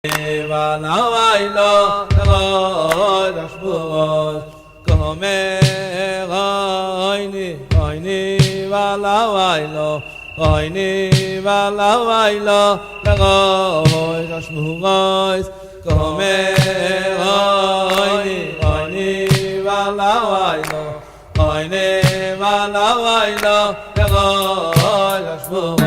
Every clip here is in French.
Valailo, Rashbos, Kome, Oini, Valailo, Oini, Valailo, Rashbos, Kome, Oini, Valailo, Oini, Valailo, Rashbos.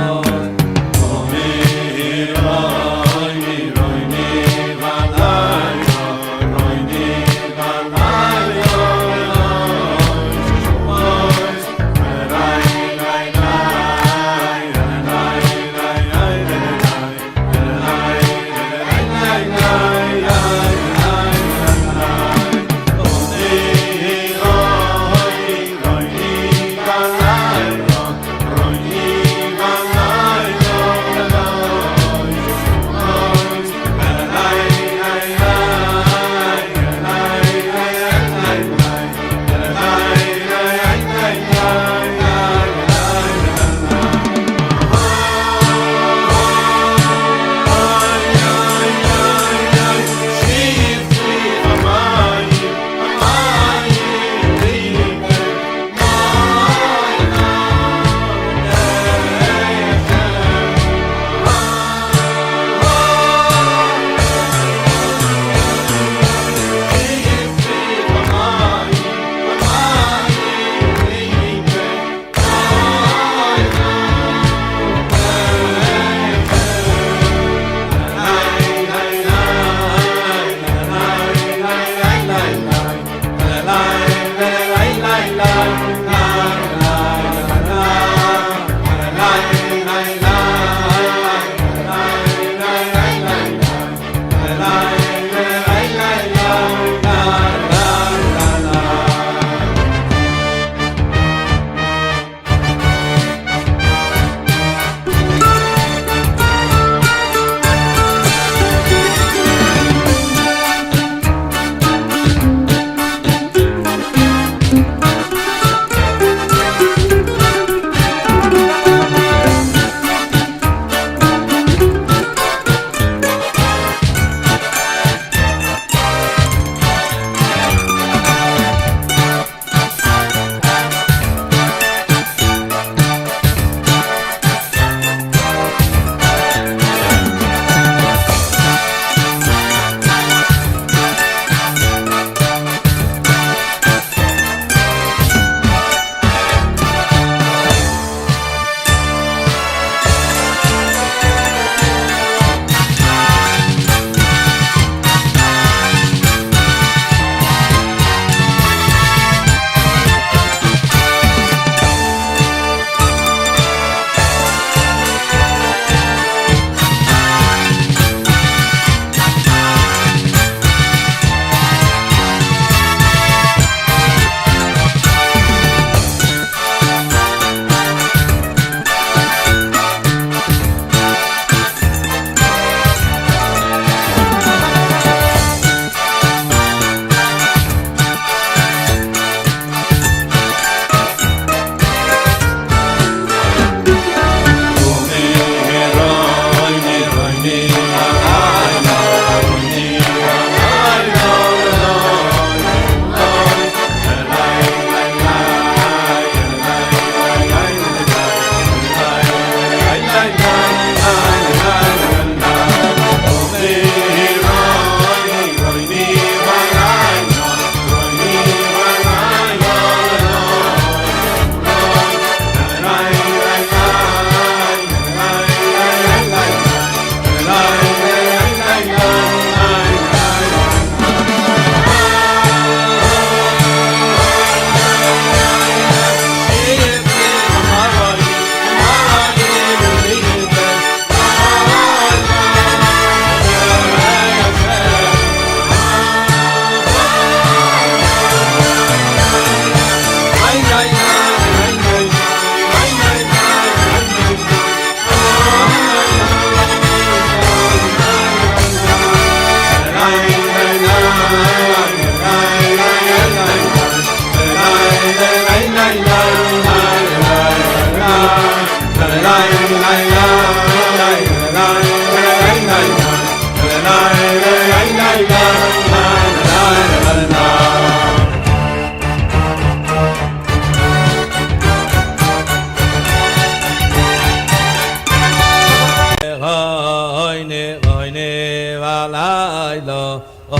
valaylo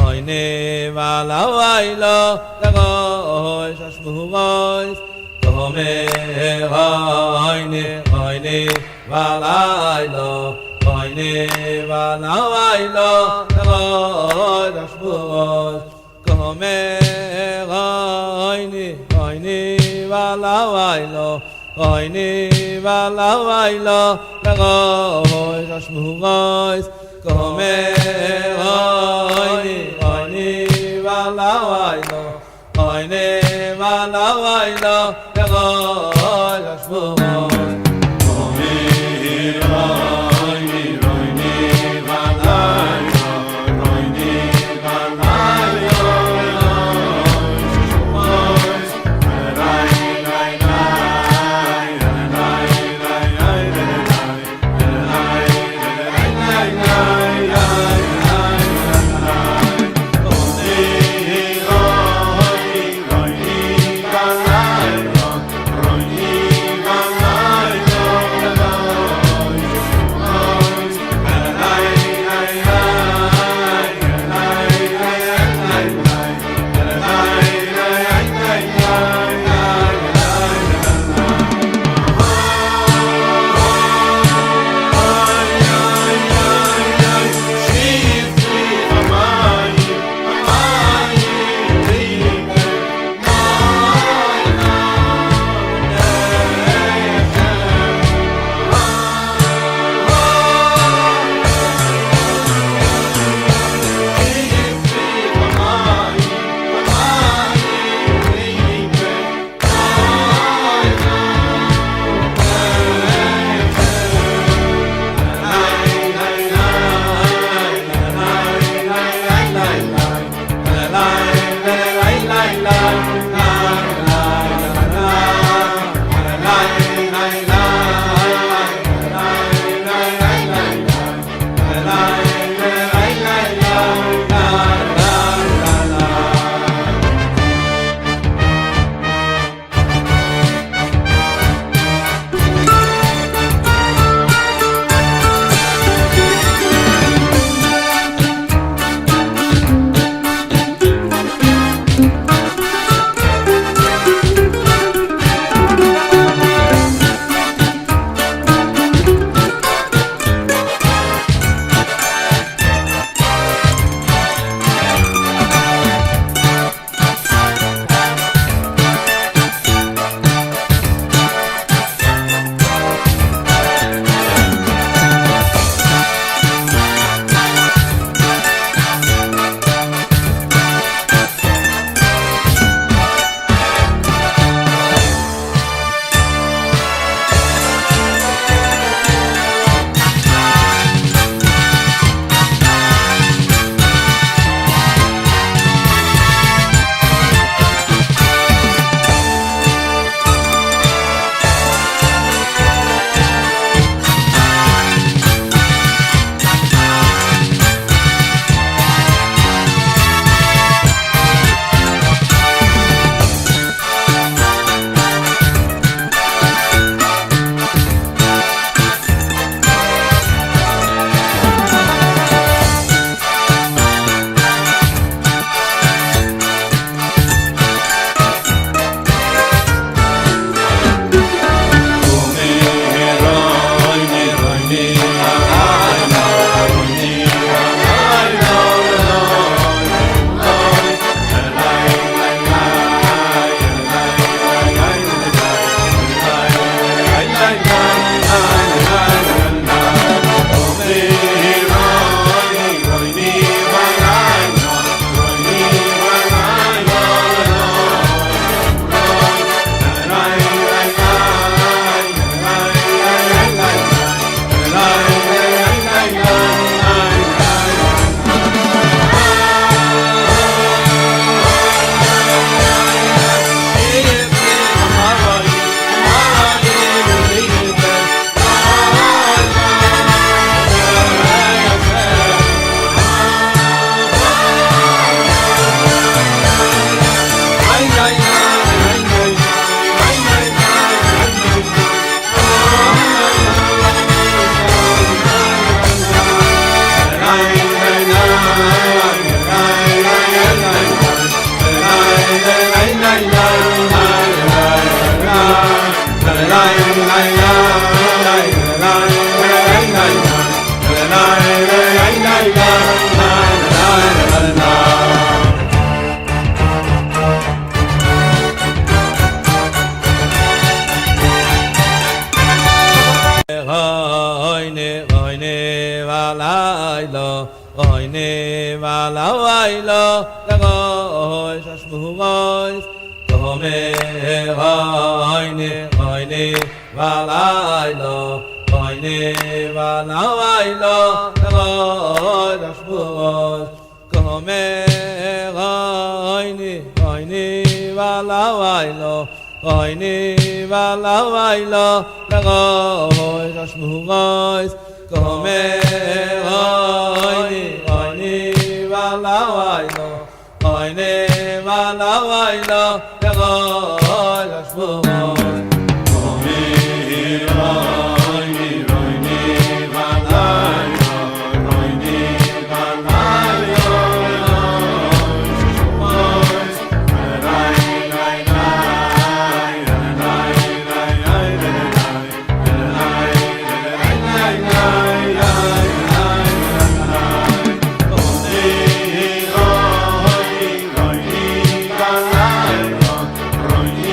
oyne valaylo lagoy shashmugoy kome oyne valaylo oyne valaylo lagoy shashmugoy kome oyne valaylo oyne valaylo lagoy shashmugoy kome oyne valaylo oyne valaylo lagoy shashmugoy kome oyne valaylo oyne valaylo valailo legoy shashmugoy Kome hoyne hoyne valailo hoyne valailo legoy shashmugoy Kome hoyne hoyne valailo hoyne valailo legoy shashmugoy Kome hoyne hoyne valailo hoyne valailo legoy shashmugoy Kome hoyne hoyne valailo hoyne valailo Roy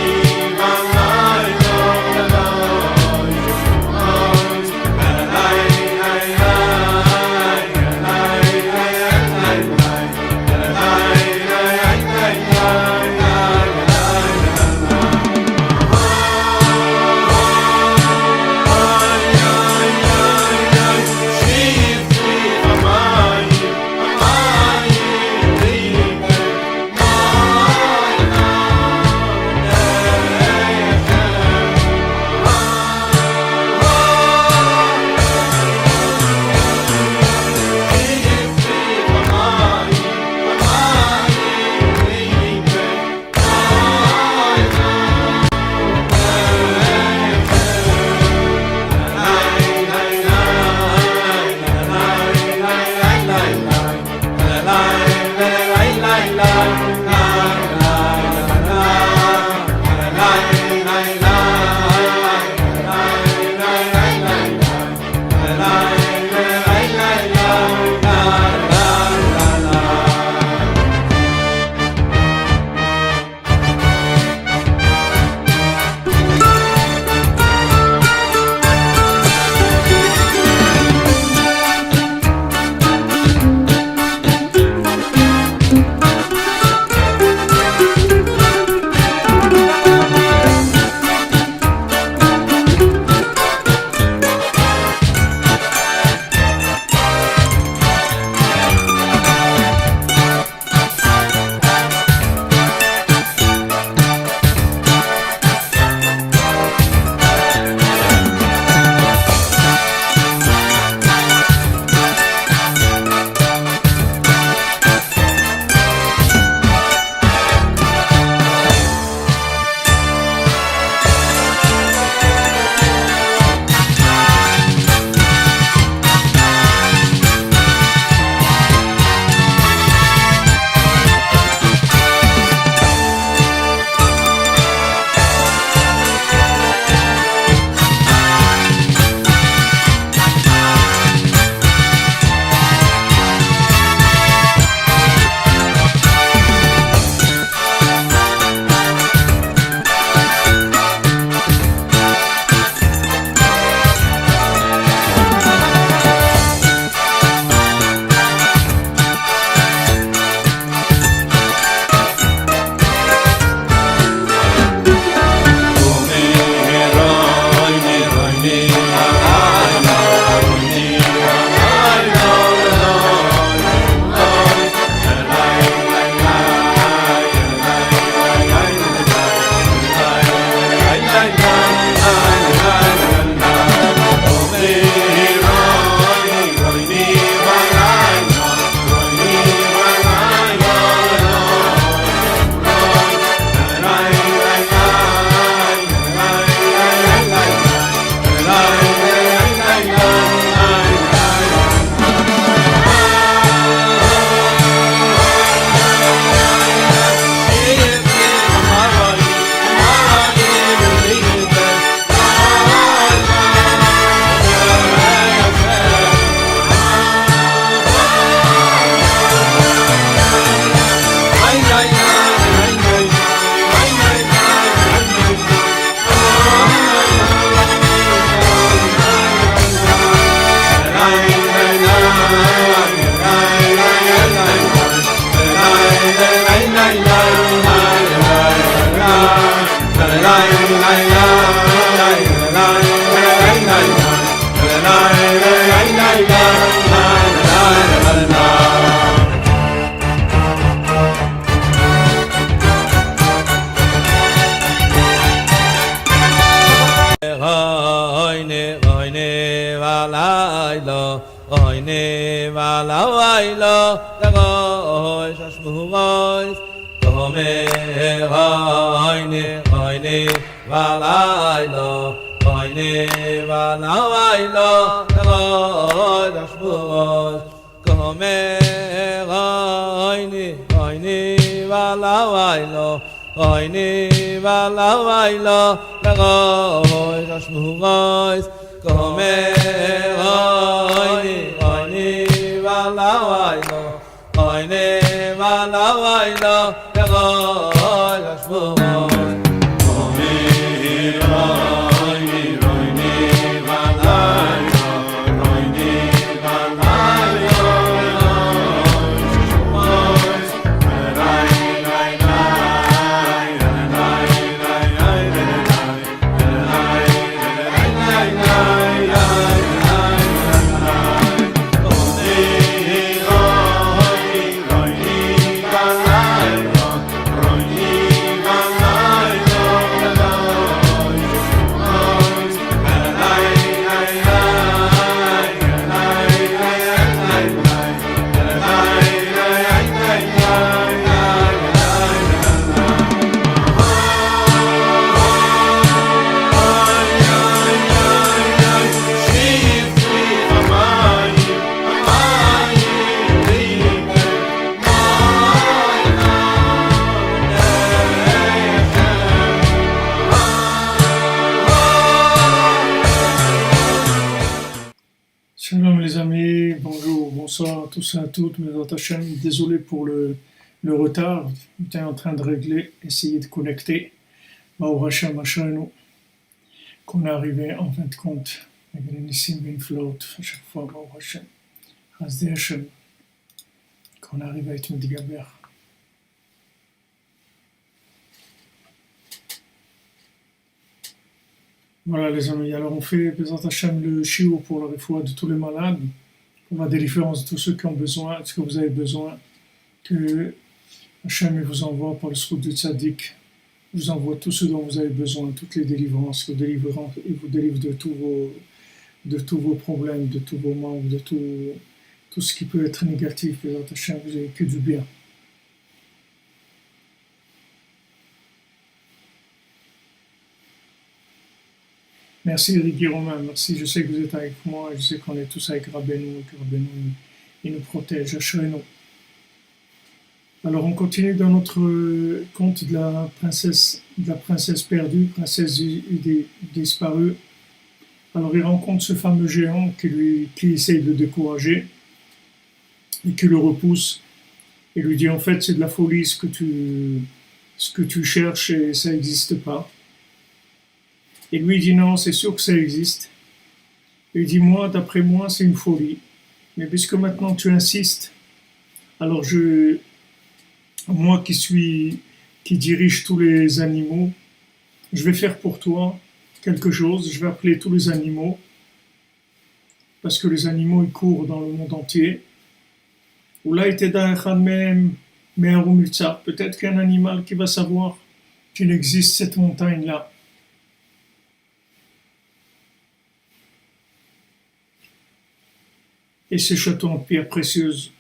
Shalom les amis, bonjour, bonsoir à tous et à toutes, Bezrat Hashem, désolé pour le retard, j'étais en train de régler, essayer de connecter, Baruch Hashem, Ashrenu, qu'on est arrivé en fin de compte, avec les Nissim Ben Float, à chaque fois, Baruch Hashem, Hasdei Hashem, qu'on arrive à être Medgaber. Voilà les amis, alors on fait Bezrat Hashem le shiur pour la refoua de tous les malades, pour la délivrance de tous ceux qui ont besoin, de ce que vous avez besoin, que Hashem vous envoie par le srout du tzaddik, vous envoie tout ce dont vous avez besoin, toutes les délivrances, il vous délivre de tous vos problèmes, de tous vos manques, de tout ce qui peut être négatif, Bezrat Hashem, vous avez que du bien. Merci Ricky Romain, merci, je sais que vous êtes avec moi, je sais qu'on est tous avec Rabbeinu, que Rabbeinu il nous protège, Ashrenu. Alors on continue dans notre conte de la princesse perdue, princesse disparue. Alors il rencontre ce fameux géant qui essaye de le décourager et qui le repousse et lui dit en fait c'est de la folie ce que tu cherches et ça n'existe pas. Et lui il dit non, c'est sûr que ça existe. Et il dit moi, d'après moi, c'est une folie. Mais puisque maintenant tu insistes, alors moi qui dirige tous les animaux, je vais faire pour toi quelque chose, je vais appeler tous les animaux, parce que les animaux ils courent dans le monde entier. Ou là, peut-être qu'il y a un animal qui va savoir qu'il existe cette montagne-là. Et ces châteaux en pierre précieuse.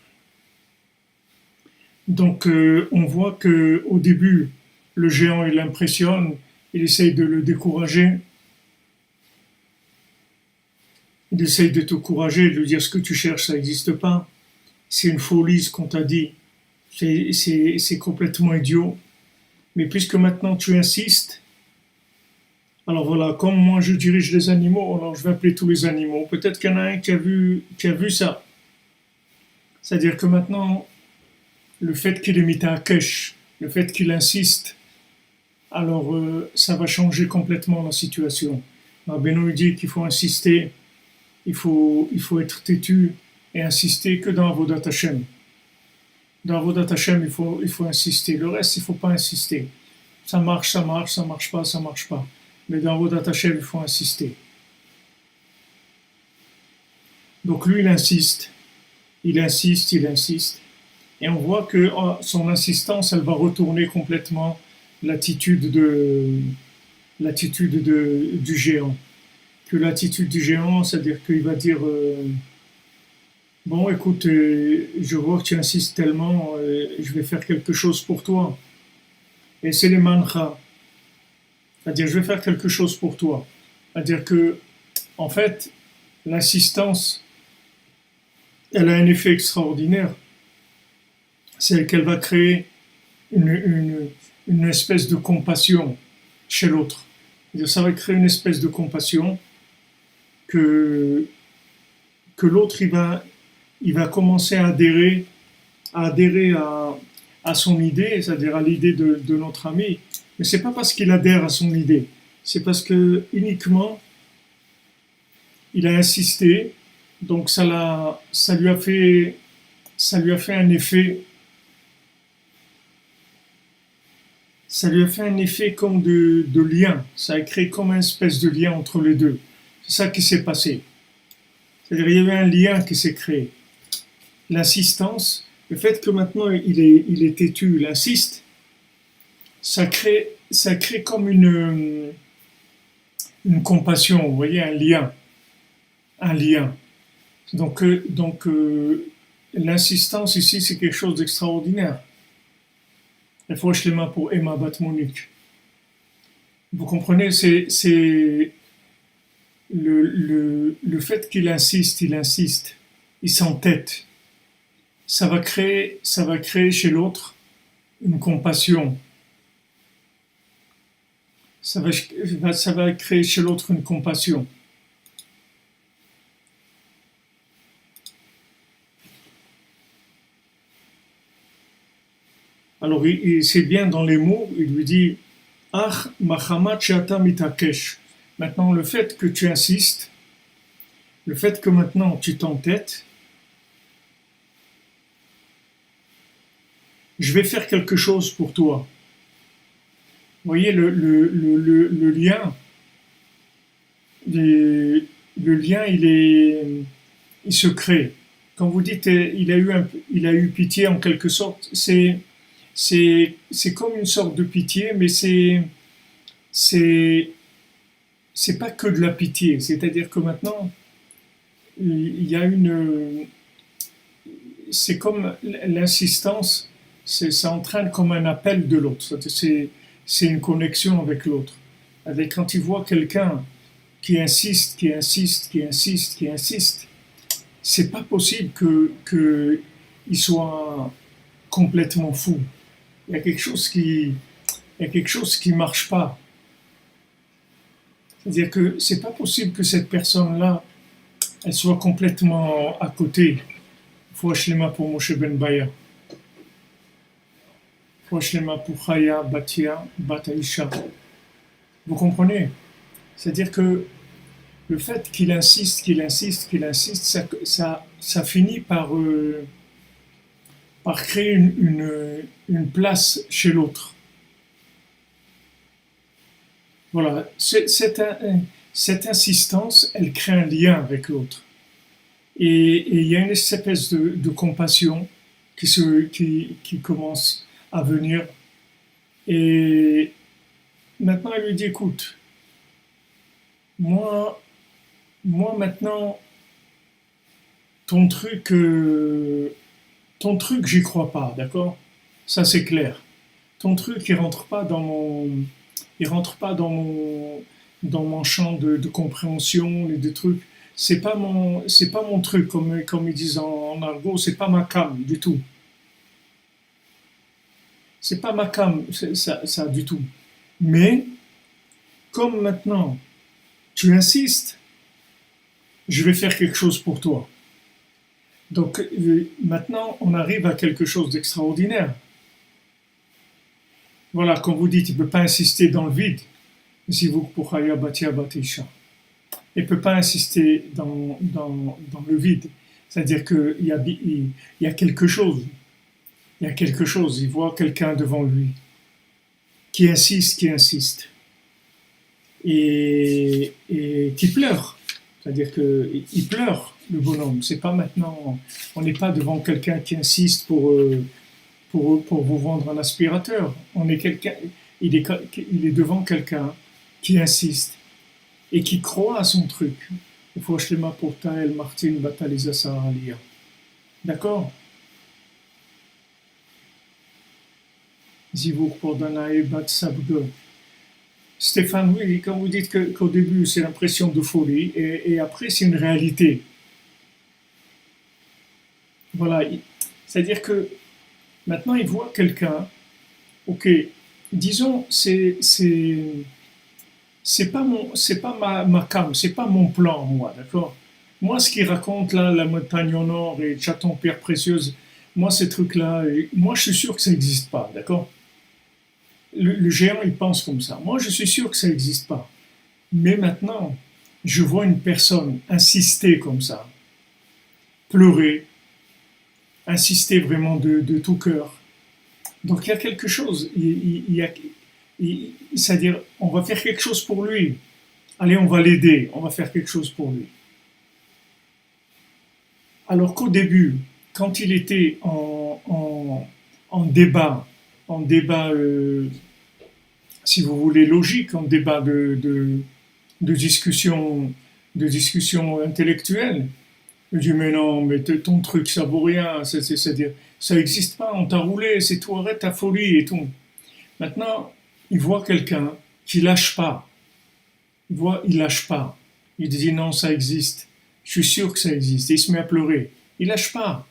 Donc on voit que au début, le géant il l'impressionne, il essaye de le décourager, il essaye de t'encourager, de lui dire ce que tu cherches, ça n'existe pas, c'est une folie ce qu'on t'a dit, c'est complètement idiot. Mais puisque maintenant tu insistes, alors voilà, comme moi je dirige les animaux, alors je vais appeler tous les animaux. Peut-être qu'il y en a un qui a vu ça. C'est-à-dire que maintenant, le fait qu'il ait mis un cache, le fait qu'il insiste, alors ça va changer complètement la situation. Benoît dit qu'il faut insister, il faut être têtu et insister que dans Avodat Hashem. Dans Avodat Hashem, il faut insister. Le reste, il ne faut pas insister. Ça marche, ça marche pas, ça marche pas. Mais dans Avodat Hashem, il faut insister. Donc lui, il insiste, il insiste, il insiste. Et on voit que son insistance, elle va retourner complètement l'attitude du géant. Que l'attitude du géant, c'est-à-dire qu'il va dire bon, écoute, je vois que tu insistes tellement, je vais faire quelque chose pour toi. Et c'est les manchas. C'est-à-dire, je vais faire quelque chose pour toi. C'est-à-dire que, en fait, l'insistance, elle a un effet extraordinaire. C'est qu'elle va créer une espèce de compassion chez l'autre. C'est-à-dire, ça va créer une espèce de compassion que l'autre, il va commencer à adhérer à son idée, c'est-à-dire à l'idée de notre ami. Mais c'est pas parce qu'il adhère à son idée, c'est parce que uniquement il a insisté, donc ça lui a fait un effet, ça lui a fait un effet comme de lien, ça a créé comme une espèce de lien entre les deux. C'est ça qui s'est passé. C'est-à-dire il y avait un lien qui s'est créé. L'insistance, le fait que maintenant il est têtu, il insiste, ça crée comme une compassion, vous voyez, un lien. Donc l'insistance ici, c'est quelque chose d'extraordinaire. Il faut les mains pour Emma Batmonique. Vous comprenez, c'est le fait qu'il insiste, il s'entête. Ça va créer chez l'autre une compassion. Ça va créer chez l'autre une compassion. Alors, c'est bien dans les mots, il lui dit Ach machamat she'ata mitakesh. Maintenant, le fait que tu insistes, le fait que maintenant tu t'entêtes, je vais faire quelque chose pour toi. Vous voyez le lien, le lien, il se crée. Quand vous dites il a eu pitié en quelque sorte, c'est comme une sorte de pitié, mais c'est pas que de la pitié. C'est-à-dire que maintenant il y a c'est comme l'insistance, ça entraîne comme un appel de l'autre. C'est une connexion avec l'autre. Quand il voit quelqu'un qui insiste, c'est pas possible que il soit complètement fou. Il y a quelque chose qui marche pas. C'est-à-dire que c'est pas possible que cette personne-là, elle soit complètement à côté. Faut Shlema pour Moshe Ben Baya. Faut Shlema pour Chaya Batia Bataisha. Vous comprenez? C'est-à-dire que le fait qu'il insiste, ça finit par créer une place chez l'autre. Voilà, cette insistance, elle crée un lien avec l'autre. Et il y a une espèce de compassion qui commence à venir. Et maintenant, elle lui dit, écoute, moi maintenant, ton truc, j'y crois pas, d'accord? Ça, c'est clair. Ton truc, il rentre pas dans mon champ de compréhension et de trucs. C'est pas mon truc, comme ils disent en argot, c'est pas ma cam du tout. C'est pas ma cam, ça du tout. Mais, comme maintenant, tu insistes, je vais faire quelque chose pour toi. Donc, maintenant, on arrive à quelque chose d'extraordinaire. Voilà, comme vous dites, il ne peut pas insister dans le vide. Si vous pourriez bâtir Batisha. Il ne peut pas insister dans le vide. C'est-à-dire qu'il y a quelque chose. Il y a quelque chose, il voit quelqu'un devant lui qui insiste, et qui pleure. C'est-à-dire qu'il pleure, le bonhomme. C'est pas maintenant, on n'est pas devant quelqu'un qui insiste pour vous vendre un aspirateur. On est quelqu'un, il est devant quelqu'un qui insiste et qui croit à son truc. Il faut acheter ma portail, Martin Bataliza Saralia. D'accord? Zivour pour Danae Batsabge. Stéphane, oui, quand vous dites qu'au début c'est l'impression de folie et après c'est une réalité. Voilà, c'est-à-dire que maintenant il voit quelqu'un, ok, disons, c'est pas ma cam, c'est pas mon plan, moi, d'accord? Moi, ce qu'il raconte là, la montagne au nord et chaton pierre précieuse, moi, ces trucs-là, moi, je suis sûr que ça n'existe pas, d'accord? Le géant, il pense comme ça. Moi, je suis sûr que ça n'existe pas. Mais maintenant, je vois une personne insister comme ça, pleurer, insister vraiment de tout cœur. Donc il y a quelque chose, c'est-à-dire on va faire quelque chose pour lui. Allez, on va l'aider, on va faire quelque chose pour lui. Alors qu'au début, quand il était en débat, si vous voulez, logique, en débat de discussion, de discussion intellectuelle, je dis, mais non, mais ton truc, ça vaut rien, c'est-à-dire, ça n'existe pas, on t'a roulé, c'est tout, arrête ta folie et tout. Maintenant, il voit quelqu'un qui lâche pas. Il lâche pas. Il dit, non, ça existe. Je suis sûr que ça existe. Et il se met à pleurer. Il lâche pas.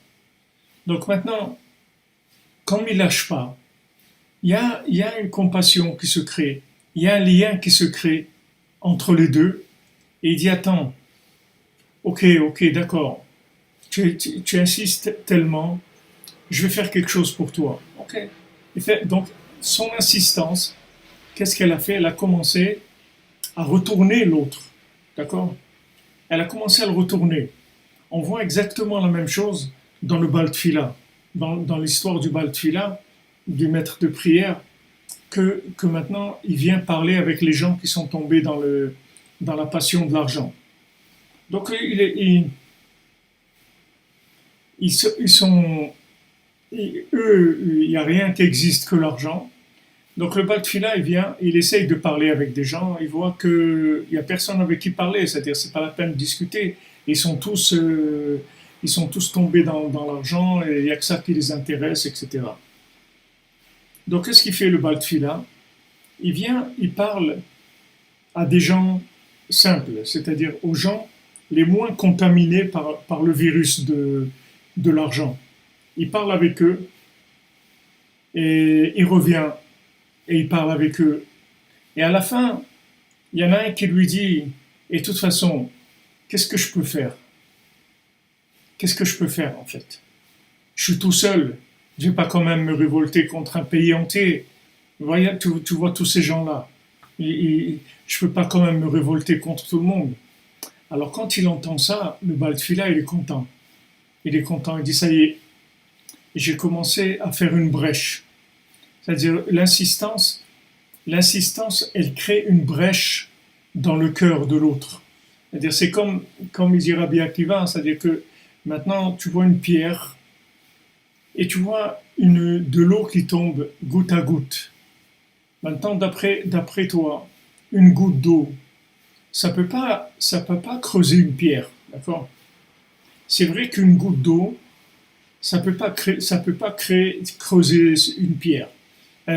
Donc maintenant, comme il lâche pas, il y a une compassion qui se crée. Il y a un lien qui se crée entre les deux. Et il dit, attends, ok, d'accord. Tu insistes tellement, je vais faire quelque chose pour toi. Ok. Donc, son insistance, qu'est-ce qu'elle a fait? Elle a commencé à retourner l'autre. D'accord? Elle a commencé à le retourner. On voit exactement la même chose dans le Baal Tfila, dans l'histoire du Baal Tfila, du maître de prière, que maintenant il vient parler avec les gens qui sont tombés dans la passion de l'argent. Donc eux, il n'y a rien qui existe que l'argent. Donc le Baal Tfila, il vient, il essaye de parler avec des gens, il voit qu'il n'y a personne avec qui parler, c'est-à-dire c'est pas la peine de discuter. Ils sont tous tombés dans l'argent et il n'y a que ça qui les intéresse, etc. Donc qu'est-ce qu'il fait le Baal Tfila? Il vient, il parle à des gens simples, c'est-à-dire aux gens les moins contaminés par le virus de l'argent. Il parle avec eux et il revient et il parle avec eux. Et à la fin, il y en a un qui lui dit, et de toute façon, qu'est-ce que je peux faire? Qu'est-ce que je peux faire en fait? Je suis tout seul, je ne vais pas quand même me révolter contre un pays entier. Voyez, tu vois tous ces gens-là. Je ne peux pas quand même me révolter contre tout le monde. Alors quand il entend ça, le Baal Tfila, il est content. Il est content, il dit, ça y est, j'ai commencé à faire une brèche. C'est-à-dire l'insistance, elle crée une brèche dans le cœur de l'autre. C'est-à-dire c'est comme il dit Rabbi Akiva, c'est-à-dire que maintenant tu vois une pierre et tu vois de l'eau qui tombe goutte à goutte. Maintenant d'après toi, une goutte d'eau, ça peut pas creuser une pierre, d'accord? C'est vrai qu'une goutte d'eau, ça peut pas creuser une pierre.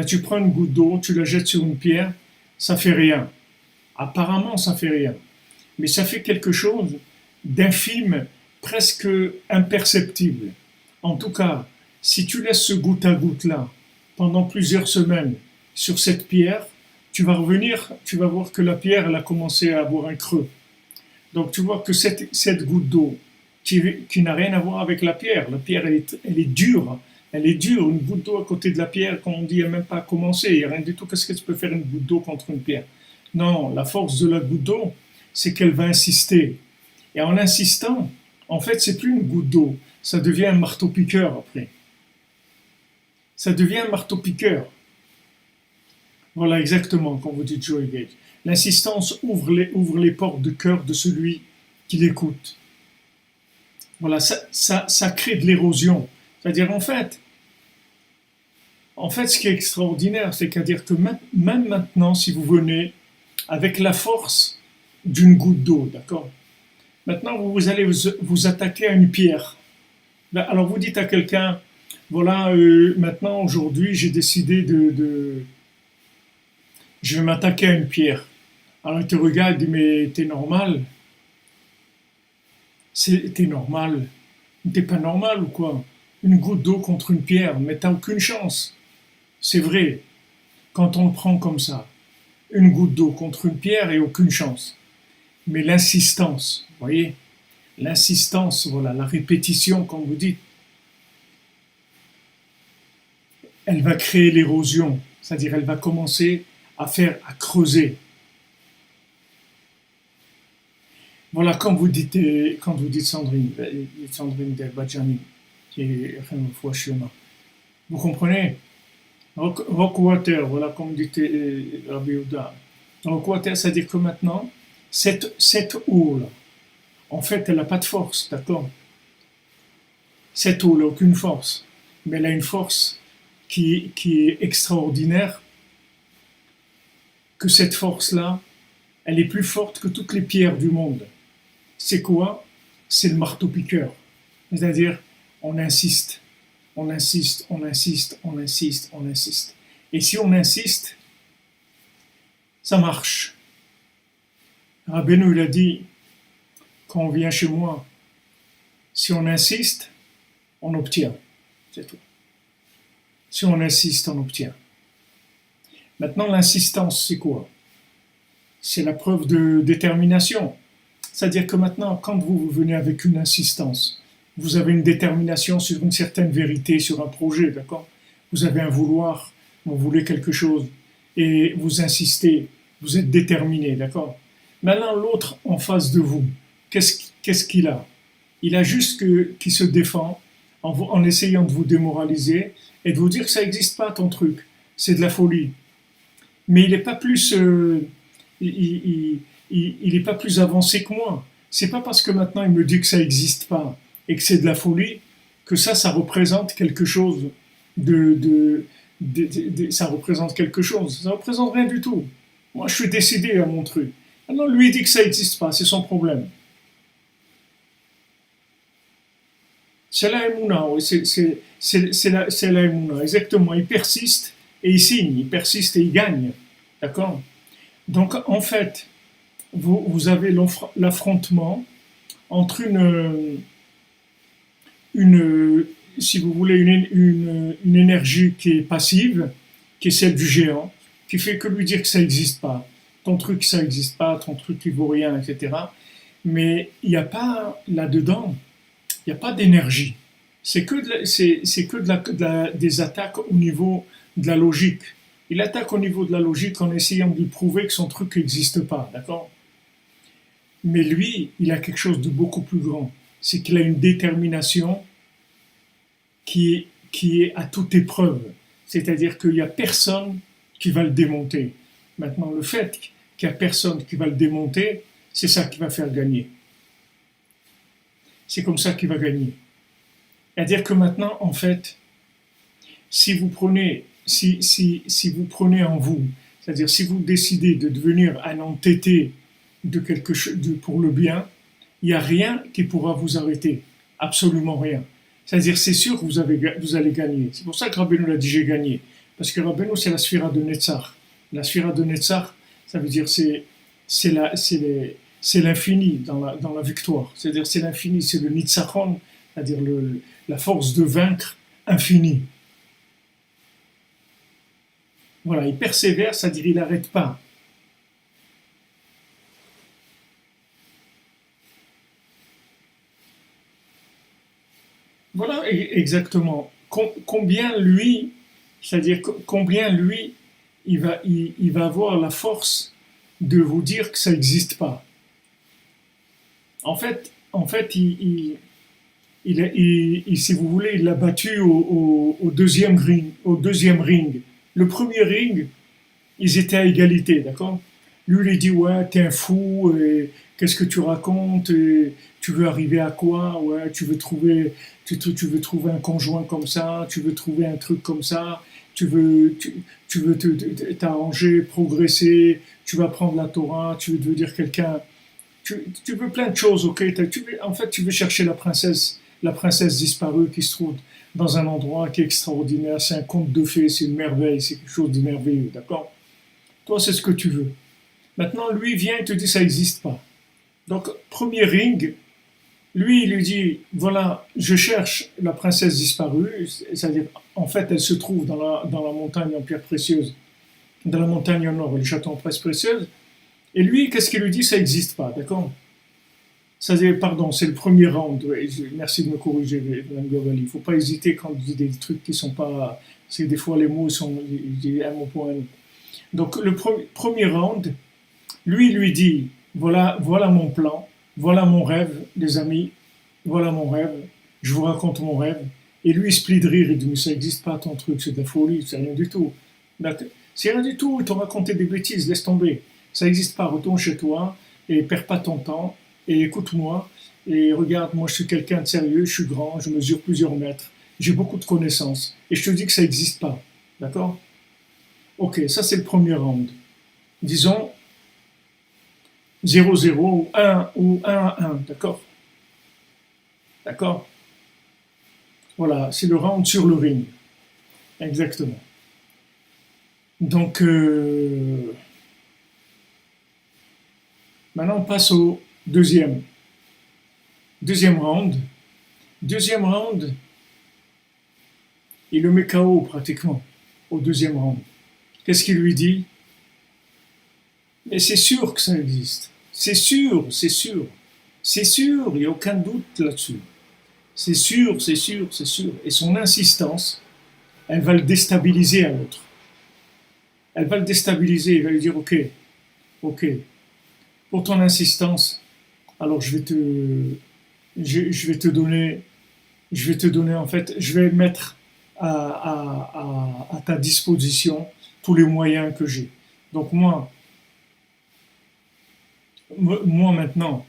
Tu prends une goutte d'eau, tu la jettes sur une pierre, ça fait rien. Apparemment, ça fait rien. Mais ça fait quelque chose d'infime, presque imperceptible. En tout cas, si tu laisses ce goutte à goutte là pendant plusieurs semaines sur cette pierre, tu vas revenir, tu vas voir que la pierre elle a commencé à avoir un creux. Donc tu vois que cette goutte d'eau qui n'a rien à voir avec la pierre elle est dure. Elle est dure, une goutte d'eau à côté de la pierre, comme on dit, elle n'a même pas commencé, il n'y a rien du tout. Qu'est-ce que tu peux faire une goutte d'eau contre une pierre? Non, la force de la goutte d'eau, c'est qu'elle va insister. Et en insistant, en fait, c'est plus une goutte d'eau, ça devient un marteau-piqueur après. ça devient un marteau-piqueur. Voilà exactement, comme vous dites Joey Gage. L'insistance ouvre les portes du cœur de celui qui l'écoute. Voilà, ça crée de l'érosion. C'est-à-dire, ce qui est extraordinaire, c'est qu'à dire que même maintenant, si vous venez avec la force d'une goutte d'eau, d'accord? Maintenant, vous allez vous attaquer à une pierre. Alors, vous dites à quelqu'un, voilà, maintenant, aujourd'hui, j'ai décidé je vais m'attaquer à une pierre. Alors, il te regarde, il dit, mais t'es normal? T'es normal? T'es pas normal ou quoi? Une goutte d'eau contre une pierre, mais t'as aucune chance. C'est vrai, quand on le prend comme ça, une goutte d'eau contre une pierre et aucune chance. Mais l'insistance, vous voyez, l'insistance, voilà, la répétition, comme vous dites, elle va créer l'érosion, c'est-à-dire elle va commencer à creuser. Voilà, quand vous dites Sandrine Delbadjani, qui est Fouachlema. Vous comprenez? Rockwater, voilà, comme dit Rabbi Yehuda. Rockwater, c'est-à-dire que maintenant, cette eau-là, en fait, elle n'a pas de force, d'accord? Cette eau n'a aucune force, mais elle a une force qui est extraordinaire, que cette force-là, elle est plus forte que toutes les pierres du monde. C'est quoi? C'est le marteau-piqueur. C'est-à-dire, on insiste, on insiste, on insiste, on insiste, on insiste. Et si on insiste, ça marche. Rabbeinu, il a dit, quand on vient chez moi, si on insiste, on obtient. C'est tout. Si on insiste, on obtient. Maintenant, l'insistance, c'est quoi? C'est la preuve de détermination. C'est-à-dire que maintenant, quand vous venez avec une insistance, vous avez une détermination sur une certaine vérité, sur un projet, d'accord? Vous avez un vouloir, vous voulez quelque chose, et vous insistez, vous êtes déterminé, d'accord? Maintenant, l'autre en face de vous, qu'est-ce qu'il a? Il a juste qu'il se défend en essayant de vous démoraliser et de vous dire que ça n'existe pas ton truc, c'est de la folie. Mais il n'est pas plus... il n'est pas plus avancé que moi. C'est pas parce que maintenant il me dit que ça n'existe pas et que c'est de la folie que ça représente quelque chose ça représente quelque chose. Ça représente rien du tout. Moi, je suis décidé à mon truc. Alors lui il dit que ça n'existe pas, c'est son problème. C'est la Emouna, oui, c'est la Emouna, exactement. Il persiste et il signe, il persiste et il gagne. D'accord? Donc, en fait, vous avez l'affrontement entre si vous voulez, une énergie qui est passive, qui est celle du géant, qui fait que lui dire que ça n'existe pas. Ton truc, ça n'existe pas, ton truc, il vaut rien, etc. Mais il n'y a pas, là-dedans, il n'y a pas d'énergie. C'est que des attaques au niveau de la logique. Il attaque au niveau de la logique en essayant de lui prouver que son truc n'existe pas, d'accord? Mais lui, il a quelque chose de beaucoup plus grand. C'est qu'il a une détermination qui est à toute épreuve. C'est-à-dire qu'il n'y a personne qui va le démonter. Maintenant, le fait qu'il n'y a personne qui va le démonter, c'est ça qui va faire gagner. C'est comme ça qu'il va gagner. C'est-à-dire que maintenant, en fait, si vous prenez en vous, c'est-à-dire si vous décidez de devenir un entêté de quelque chose pour le bien, il n'y a rien qui pourra vous arrêter, absolument rien. C'est-à-dire c'est sûr que vous allez gagner. C'est pour ça que Rabbeinu l'a dit j'ai gagné, parce que Rabbeinu c'est la sphira de Netzach. La sphira de Netzach, ça veut dire c'est l'infini dans la victoire. C'est-à-dire c'est l'infini, c'est le Nitzachon, c'est-à-dire la force de vaincre infinie. Voilà, il persévère, c'est-à-dire il n'arrête pas. Voilà, exactement. Combien lui, c'est-à-dire combien lui, il va avoir la force de vous dire que ça n'existe pas. En fait, il si vous voulez, il l'a battu au deuxième ring, au deuxième ring. Le premier ring, ils étaient à égalité, d'accord? Lui, il dit, ouais, t'es un fou, et qu'est-ce que tu racontes, et tu veux arriver à quoi? Ouais, tu veux trouver un conjoint comme ça, tu veux trouver un truc comme ça, tu veux t'arranger, progresser, tu vas prendre la Torah, tu veux devenir quelqu'un, tu veux plein de choses, ok? En fait, tu veux chercher la princesse disparue qui se trouve dans un endroit qui est extraordinaire, c'est un conte de fées, c'est une merveille, c'est quelque chose de merveilleux, d'accord? Toi, c'est ce que tu veux. Maintenant, lui vient et te dit ça n'existe pas. Donc, premier ring, lui, il lui dit, voilà, je cherche la princesse disparue, c'est-à-dire, en fait, elle se trouve dans la montagne en pierre précieuse, dans la montagne au nord, le château en pierre précieuse. Et lui, qu'est-ce qu'il lui dit? Ça n'existe pas, d'accord? C'est-à-dire, pardon, c'est le premier round. Ouais, merci de me corriger, Mme Govali. Il ne faut pas hésiter quand on dit des trucs qui ne sont pas. C'est des fois les mots sont un mot pour un autre. Donc, le premier round, lui dit, voilà mon plan, voilà mon rêve, les amis, voilà mon rêve, je vous raconte mon rêve. Et lui, il se plie de rire, il dit, mais ça n'existe pas ton truc, c'est de la folie, c'est rien du tout. C'est rien du tout, ils t'ont raconté des bêtises, laisse tomber. Ça n'existe pas, retourne chez toi et perds pas ton temps et écoute-moi et regarde, moi je suis quelqu'un de sérieux, je suis grand, je mesure plusieurs mètres, j'ai beaucoup de connaissances et je te dis que ça n'existe pas. D'accord? Ok, ça c'est le premier round. Disons 0-0 ou 1-1, d'accord? D'accord? Voilà, c'est le round sur le ring. Exactement. Donc, maintenant on passe au deuxième round. Deuxième round, il le met KO pratiquement au deuxième round. Qu'est-ce qu'il lui dit? Mais c'est sûr que ça existe. C'est sûr, c'est sûr. C'est sûr, il n'y a aucun doute là-dessus. C'est sûr, c'est sûr, c'est sûr. Et son insistance, elle va le déstabiliser à l'autre. Elle va le déstabiliser, il va lui dire, ok, pour ton insistance, alors je vais te donner en fait, je vais mettre à ta disposition tous les moyens que j'ai. Donc moi maintenant,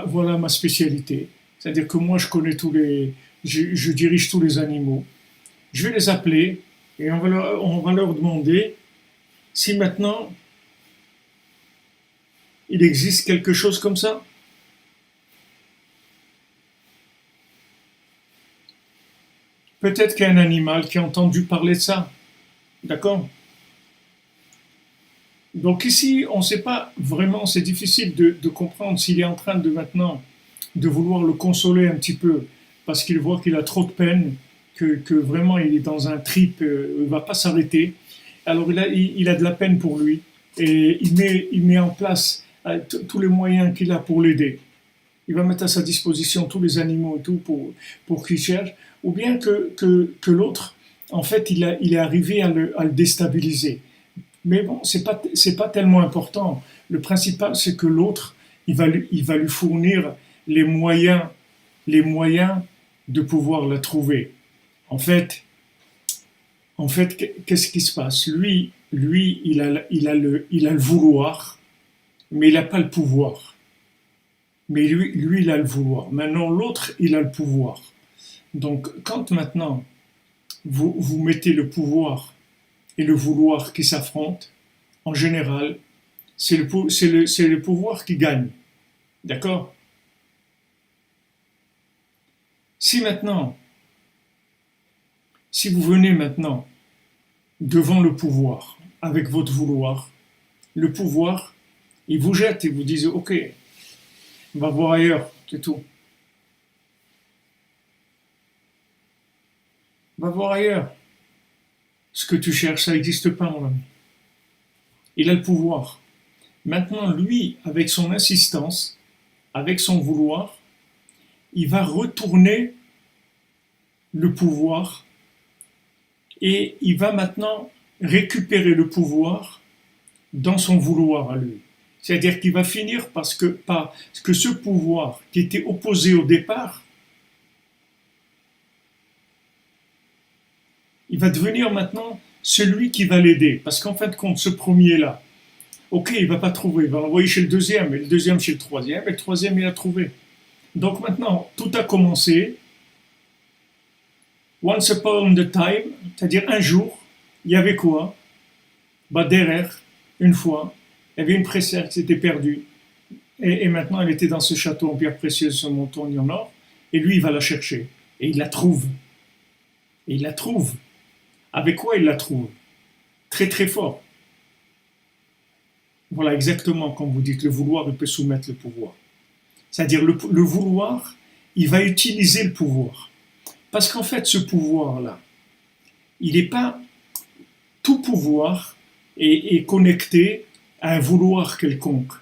voilà ma spécialité. C'est-à-dire que moi, je dirige tous les animaux. Je vais les appeler et on va leur demander si maintenant il existe quelque chose comme ça. Peut-être qu'il y a un animal qui a entendu parler de ça. D'accord? Donc ici, on ne sait pas vraiment, c'est difficile de comprendre s'il est en train de maintenant de vouloir le consoler un petit peu parce qu'il voit qu'il a trop de peine, que vraiment il est dans un trip, il ne va pas s'arrêter. Alors il a de la peine pour lui et il met en place tous les moyens qu'il a pour l'aider. Il va mettre à sa disposition tous les animaux et tout pour qu'il cherche, ou bien que l'autre, en fait, il est arrivé à le déstabiliser. Mais bon, c'est pas tellement important. Le principal, c'est que l'autre, il va lui fournir les moyens de pouvoir la trouver. En fait, qu'est-ce qui se passe? Lui, il a le vouloir, mais il n'a pas le pouvoir. Mais lui, il a le vouloir. Maintenant, l'autre, il a le pouvoir. Donc, quand maintenant, vous mettez le pouvoir et le vouloir qui s'affrontent, en général, c'est le pouvoir qui gagne. D'accord? Si vous venez maintenant devant le pouvoir, avec votre vouloir, le pouvoir, il vous jette et vous dit, ok, on va voir ailleurs, c'est tout. Va voir ailleurs. Ce que tu cherches, ça n'existe pas, mon ami. Il a le pouvoir. Maintenant, lui, avec son insistance, avec son vouloir, il va retourner le pouvoir et il va maintenant récupérer le pouvoir dans son vouloir à lui. C'est-à-dire qu'il va finir par que ce pouvoir qui était opposé au départ, il va devenir maintenant celui qui va l'aider. Parce qu'en fin de compte, ce premier-là, ok, il ne va pas trouver, il va l'envoyer chez le deuxième, et le deuxième chez le troisième, et le troisième, il a trouvé. Donc maintenant, tout a commencé. Once upon a time, c'est-à-dire un jour, il y avait quoi? Derrière, une fois, il y avait une précieuse qui s'était perdue. Et maintenant, elle était dans ce château en pierre précieuse, ce montagne en or. Et lui, il va la chercher. Et il la trouve. Et il la trouve. Avec quoi il la trouve? Très très fort. Voilà exactement comme vous dites, le vouloir, il peut soumettre le pouvoir. C'est-à-dire le vouloir, il va utiliser le pouvoir. Parce qu'en fait, ce pouvoir-là, il n'est pas... Tout pouvoir est connecté à un vouloir quelconque.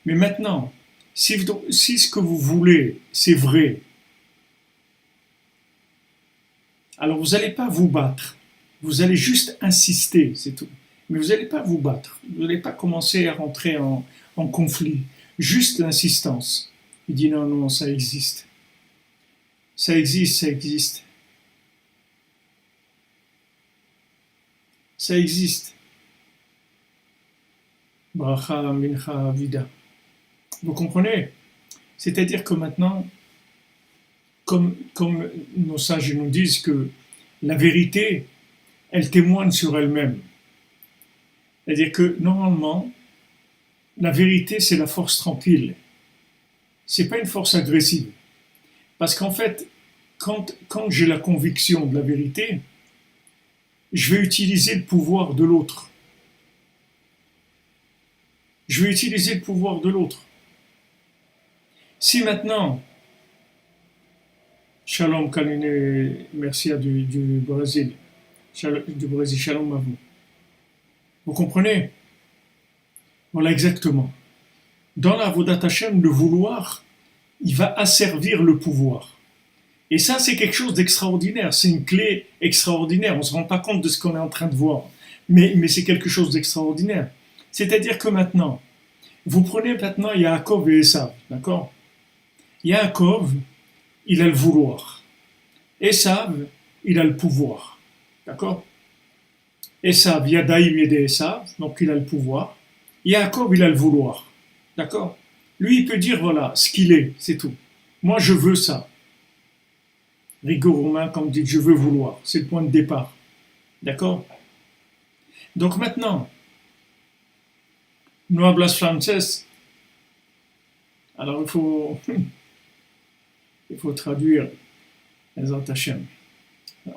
Mais maintenant, si ce que vous voulez, c'est vrai, alors vous n'allez pas vous battre. Vous allez juste insister, c'est tout. Mais vous n'allez pas vous battre. Vous n'allez pas commencer à rentrer en conflit. Juste l'insistance. Il dit non, non, ça existe. Ça existe, ça existe. Ça existe. Bracha, mincha, vida. Vous comprenez? C'est-à-dire que maintenant, comme nos sages nous disent que la vérité, elle témoigne sur elle-même. C'est-à-dire que normalement, la vérité, c'est la force tranquille. C'est pas une force agressive. Parce qu'en fait, quand j'ai la conviction de la vérité, je vais utiliser le pouvoir de l'autre. Je vais utiliser le pouvoir de l'autre. Si maintenant, Shalom Kaline, merci à du Brésil, Shalom à vous. Vous comprenez? Voilà exactement. Dans la Avodat Hashem, le vouloir, il va asservir le pouvoir. Et ça, c'est quelque chose d'extraordinaire. C'est une clé extraordinaire. On ne se rend pas compte de ce qu'on est en train de voir. Mais c'est quelque chose d'extraordinaire. C'est-à-dire que maintenant, vous prenez maintenant Yaakov et Esav, d'accord? Yaakov, il a le vouloir. Esav, il a le pouvoir. D'accord? Esav, Yadaïm Yede Esav, donc il a le pouvoir. Yaakov, il a le vouloir. D'accord? Lui, il peut dire, voilà, ce qu'il est, c'est tout. Moi, je veux ça. Rigourousement, comme dit, je veux vouloir. C'est le point de départ. D'accord? Donc maintenant, no hablas francés. Alors il faut traduire les Hashem.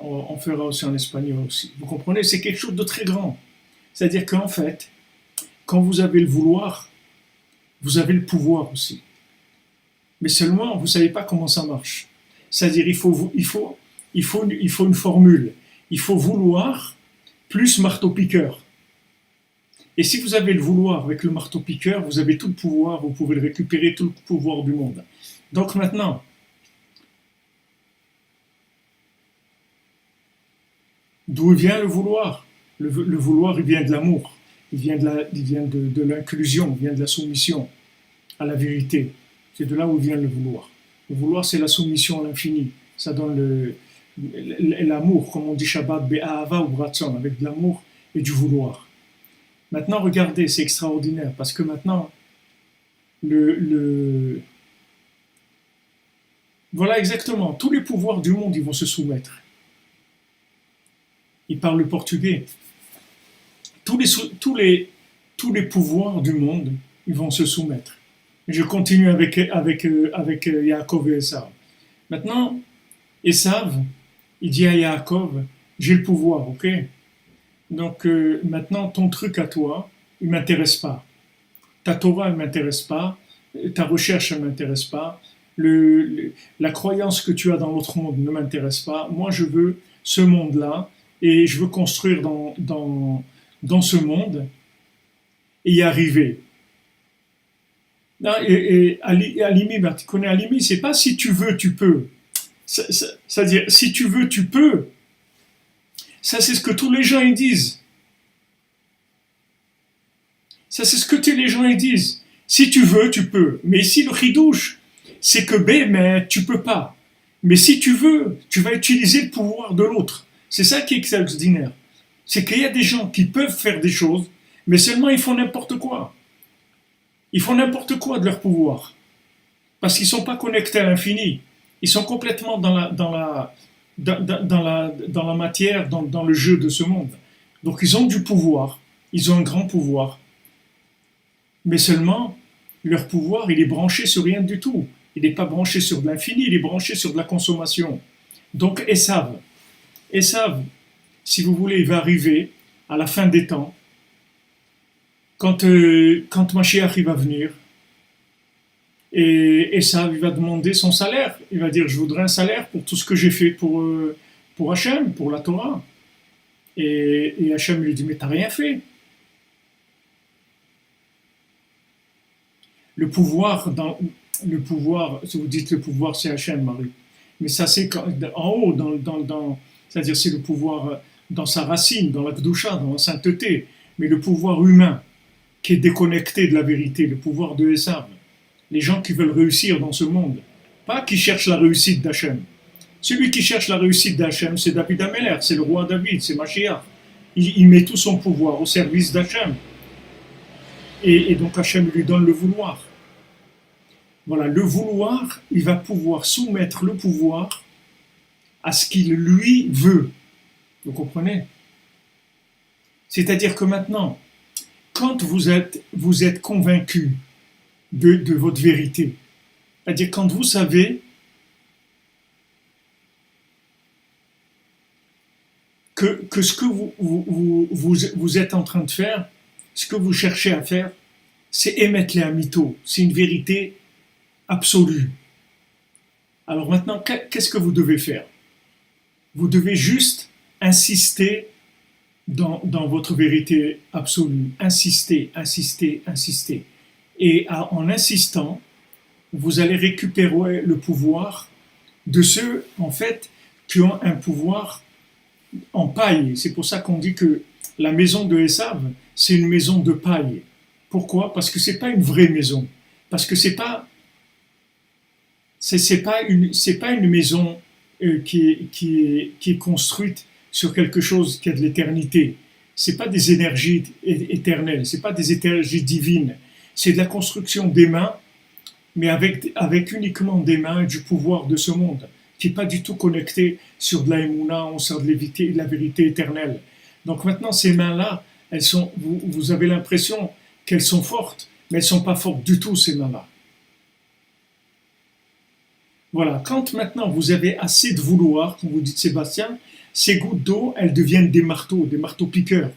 On fera aussi en espagnol aussi. Vous comprenez? C'est quelque chose de très grand. C'est-à-dire qu'en fait, quand vous avez le vouloir, vous avez le pouvoir aussi. Mais seulement, vous ne savez pas comment ça marche. C'est-à-dire, il faut une formule. Il faut vouloir plus marteau-piqueur. Et si vous avez le vouloir avec le marteau-piqueur, vous avez tout le pouvoir, vous pouvez le récupérer, tout le pouvoir du monde. Donc maintenant, d'où vient le vouloir? Le vouloir, il vient de l'amour, il vient de l'inclusion, il vient de la soumission à la vérité. C'est de là où vient le vouloir. Le vouloir, c'est la soumission à l'infini. Ça donne l'amour, comme on dit Shabbat, be'ahava ou bratson, avec de l'amour et du vouloir. Maintenant, regardez, c'est extraordinaire, parce que maintenant, voilà exactement, tous les pouvoirs du monde, ils vont se soumettre. Ils parlent le portugais. Tous les pouvoirs du monde, ils vont se soumettre. Je continue avec Yaakov et Esav. Maintenant, Esav, il dit à Yaakov, j'ai le pouvoir, ok? Donc maintenant, ton truc à toi, il ne m'intéresse pas. Ta Torah, elle ne m'intéresse pas. Ta recherche, elle ne m'intéresse pas. La croyance que tu as dans l'autre monde ne m'intéresse pas. Moi, je veux ce monde-là et je veux construire dans ce monde et y arriver. Et Alimi, tu connais Alimi, c'est pas si tu veux, tu peux. C'est-à-dire, si tu veux, tu peux. Ça, c'est ce que tous les gens ils disent. Ça, c'est ce que les gens ils disent. Si tu veux, tu peux. Mais ici, le chidouche, c'est que mais tu peux pas. Mais si tu veux, tu vas utiliser le pouvoir de l'autre. C'est ça qui est extraordinaire. C'est qu'il y a des gens qui peuvent faire des choses, mais seulement ils font n'importe quoi. Ils font n'importe quoi de leur pouvoir. Parce qu'ils ne sont pas connectés à l'infini. Ils sont complètement dans la matière, dans le jeu de ce monde. Donc ils ont du pouvoir, ils ont un grand pouvoir. Mais seulement, leur pouvoir, il est branché sur rien du tout. Il n'est pas branché sur de l'infini, il est branché sur de la consommation. Donc Esav, si vous voulez, il va arriver à la fin des temps, quand Mashiach il va venir, et Esav il va demander son salaire. Il va dire, je voudrais un salaire pour tout ce que j'ai fait pour Hachem, pour la Torah. Et Hachem lui dit, mais t'as rien fait. Le pouvoir, si vous dites le pouvoir, c'est Hachem, Marie. Mais ça, c'est en haut, c'est-à-dire c'est le pouvoir dans sa racine, dans la Kedusha, dans la sainteté. Mais le pouvoir humain, qui est déconnecté de la vérité, le pouvoir de Esav, les gens qui veulent réussir dans ce monde, pas qui cherchent la réussite d'Hachem. Celui qui cherche la réussite d'Hachem, c'est David Ameler, c'est le roi David, c'est Mashiach. Il met tout son pouvoir au service d'Hachem. Et donc Hachem lui donne le vouloir. Voilà, le vouloir, il va pouvoir soumettre le pouvoir à ce qu'il lui veut. Vous comprenez? C'est-à-dire que maintenant, quand vous êtes convaincu de votre vérité, c'est-à-dire quand vous savez que ce que vous êtes en train de faire, ce que vous cherchez à faire, c'est émettre les amito, c'est une vérité absolue. Alors maintenant, qu'est-ce que vous devez faire? Vous devez juste insister dans votre vérité absolue. Insister. Et en insistant, vous allez récupérer le pouvoir de ceux, en fait, qui ont un pouvoir en paille. C'est pour ça qu'on dit que la maison de Esav, c'est une maison de paille. Pourquoi? Parce que c'est pas une vraie maison. Parce que c'est pas une maison qui est construite sur quelque chose qui a de l'éternité. C'est pas des énergies éternelles, c'est pas des énergies divines. C'est de la construction des mains, mais avec uniquement des mains et du pouvoir de ce monde, qui n'est pas du tout connecté sur de la émouna, sur de la vérité éternelle. Donc maintenant, ces mains-là, vous avez l'impression qu'elles sont fortes, mais elles ne sont pas fortes du tout, ces mains-là. Voilà, quand maintenant vous avez assez de vouloir, comme vous dites Sébastien, ces gouttes d'eau, elles deviennent des marteaux piqueurs.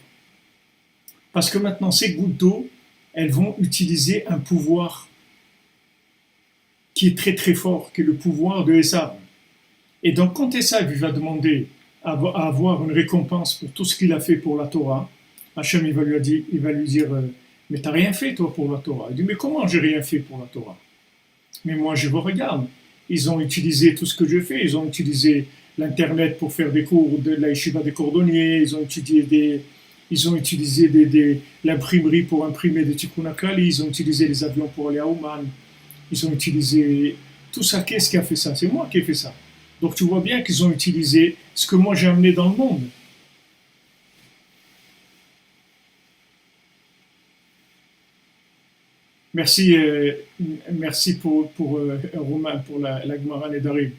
Parce que maintenant, ces gouttes d'eau, elles vont utiliser un pouvoir qui est très très fort, qui est le pouvoir de Esav. Et donc quand Esav va demander à avoir une récompense pour tout ce qu'il a fait pour la Torah, Hachem il va lui dire mais t'as rien fait toi pour la Torah. Il dit mais comment j'ai rien fait pour la Torah? Mais moi je vous regarde, ils ont utilisé tout ce que je fais, ils ont utilisé l'internet pour faire des cours de la yeshiva des cordonniers, ils ont utilisé l'imprimerie pour imprimer des tikkun klali, ils ont utilisé les avions pour aller à Oman, ils ont utilisé tout ça. Qu'est-ce qui a fait ça? C'est moi qui ai fait ça. Donc tu vois bien qu'ils ont utilisé ce que moi j'ai amené dans le monde. Merci pour Romain, pour la Gemara Nedarim.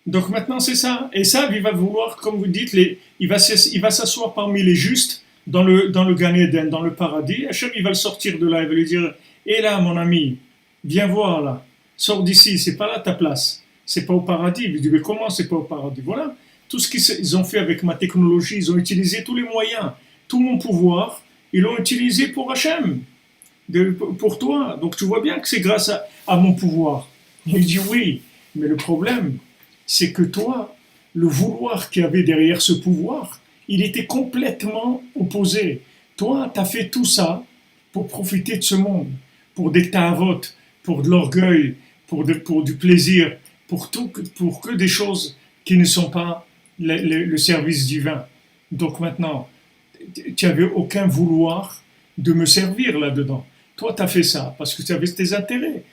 Donc maintenant c'est ça. Et ça, il va vouloir, comme vous dites, il va s'asseoir parmi les justes dans le Gan Eden, dans le paradis. Hachem, il va le sortir de là, il va lui dire, hé là mon ami, viens voir là, sors d'ici, c'est pas là ta place, c'est pas au paradis. Il lui dit, mais comment c'est pas au paradis? Voilà, tout ce qu'ils ont fait avec ma technologie, ils ont utilisé tous les moyens, tout mon pouvoir, ils l'ont utilisé pour Hachem, pour toi. Donc tu vois bien que c'est grâce à mon pouvoir. Il dit oui, mais le problème, c'est que toi, le vouloir qu'il y avait derrière ce pouvoir, il était complètement opposé. Toi, tu as fait tout ça pour profiter de ce monde, pour des ta'avot, pour de l'orgueil, pour du plaisir, pour que des choses qui ne sont pas le service divin. Donc maintenant, tu n'avais aucun vouloir de me servir là-dedans. Toi, tu as fait ça parce que tu avais tes intérêts.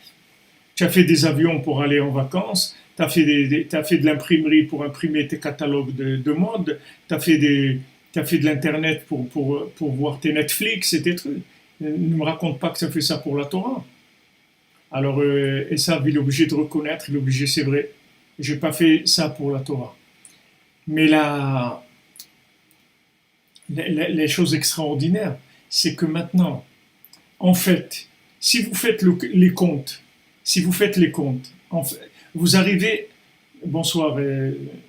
Tu as fait des avions pour aller en vacances, tu as fait de l'imprimerie pour imprimer tes catalogues de mode, tu as fait de l'internet pour voir tes Netflix et tes trucs. Ne me raconte pas que tu as fait ça pour la Torah. Alors, Esav, il est obligé de reconnaître, il est obligé, c'est vrai, j'ai pas fait ça pour la Torah. Mais les choses extraordinaires, c'est que maintenant, en fait, si vous faites les comptes, si vous faites les comptes, en fait, vous arrivez, bonsoir,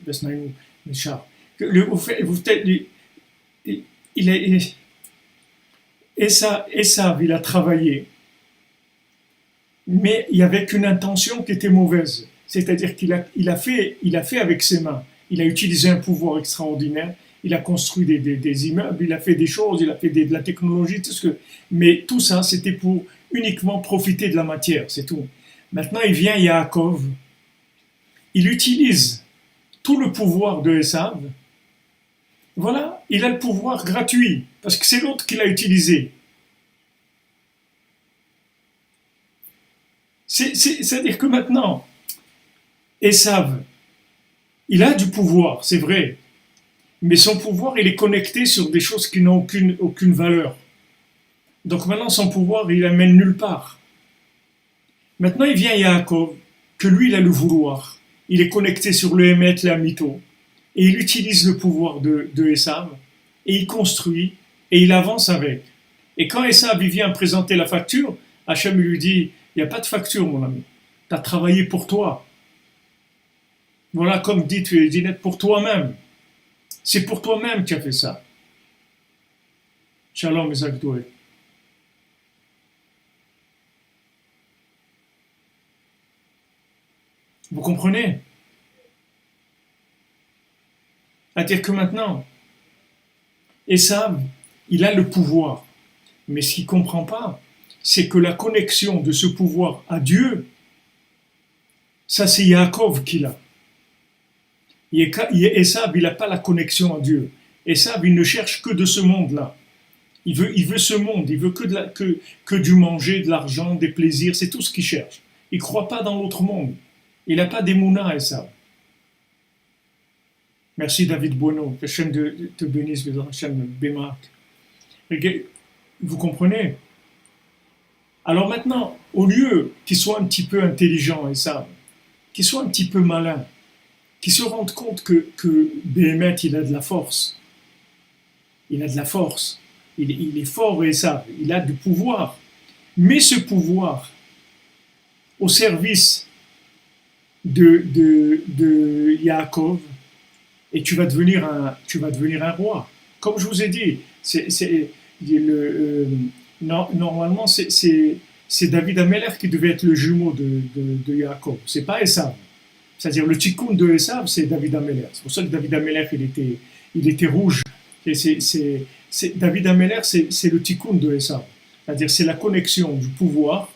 Besnaïm, Richard, Esav, il a travaillé, mais il y avait qu'une intention qui était mauvaise. C'est-à-dire qu'il a fait avec ses mains. Il a utilisé un pouvoir extraordinaire. Il a construit des immeubles, il a fait des choses, il a fait de la technologie, tout ce que. Mais tout ça, c'était pour uniquement profiter de la matière, c'est tout. Maintenant, il vient Yaakov. Il utilise tout le pouvoir de Esav. Voilà, il a le pouvoir gratuit parce que c'est l'autre qui l'a utilisé. C'est-à-dire que maintenant, Esav, il a du pouvoir, c'est vrai, mais son pouvoir, il est connecté sur des choses qui n'ont aucune valeur. Donc maintenant, son pouvoir, il l'amène nulle part. Maintenant, il vient Yaakov, que lui, il a le vouloir. Il est connecté sur le Hémet, la Mito, et il utilise le pouvoir de Esav, et il construit, et il avance avec. Et quand Esav, il vient présenter la facture, Hachem lui dit, il n'y a pas de facture, mon ami. Tu as travaillé pour toi. Voilà, comme dit, tu es net pour toi-même. C'est pour toi-même que tu as fait ça. Shalom, Isaac Doué. Vous comprenez? C'est-à-dire que maintenant, Esav, il a le pouvoir. Mais ce qu'il ne comprend pas, c'est que la connexion de ce pouvoir à Dieu, ça c'est Yaakov qui l'a. Esav, il n'a pas la connexion à Dieu. Esav, il ne cherche que de ce monde-là. Il veut ce monde, il veut que du manger, de l'argent, des plaisirs, c'est tout ce qu'il cherche. Il ne croit pas dans l'autre monde. Il n'a pas d'émouna, Esav. Merci David Bono, que Hachem te bénisse, Hachem bémarque. Vous comprenez? Alors maintenant, au lieu qu'il soit un petit peu intelligent, Esav, qu'il soit un petit peu malin, qu'il se rende compte que Béhémet, il a de la force. Il a de la force. Il est fort, Esav. Il a du pouvoir. Mais ce pouvoir, au service de Yaakov, et tu vas devenir un roi. Comme je vous ai dit, normalement, c'est David Ameller qui devait être le jumeau de Yaakov. C'est pas Esav. C'est-à-dire le tikkun de Esav, c'est David Ameller. C'est pour ça que David Ameller, il était rouge. Et David Ameller, c'est le tikkun de Esav. C'est-à-dire c'est la connexion du pouvoir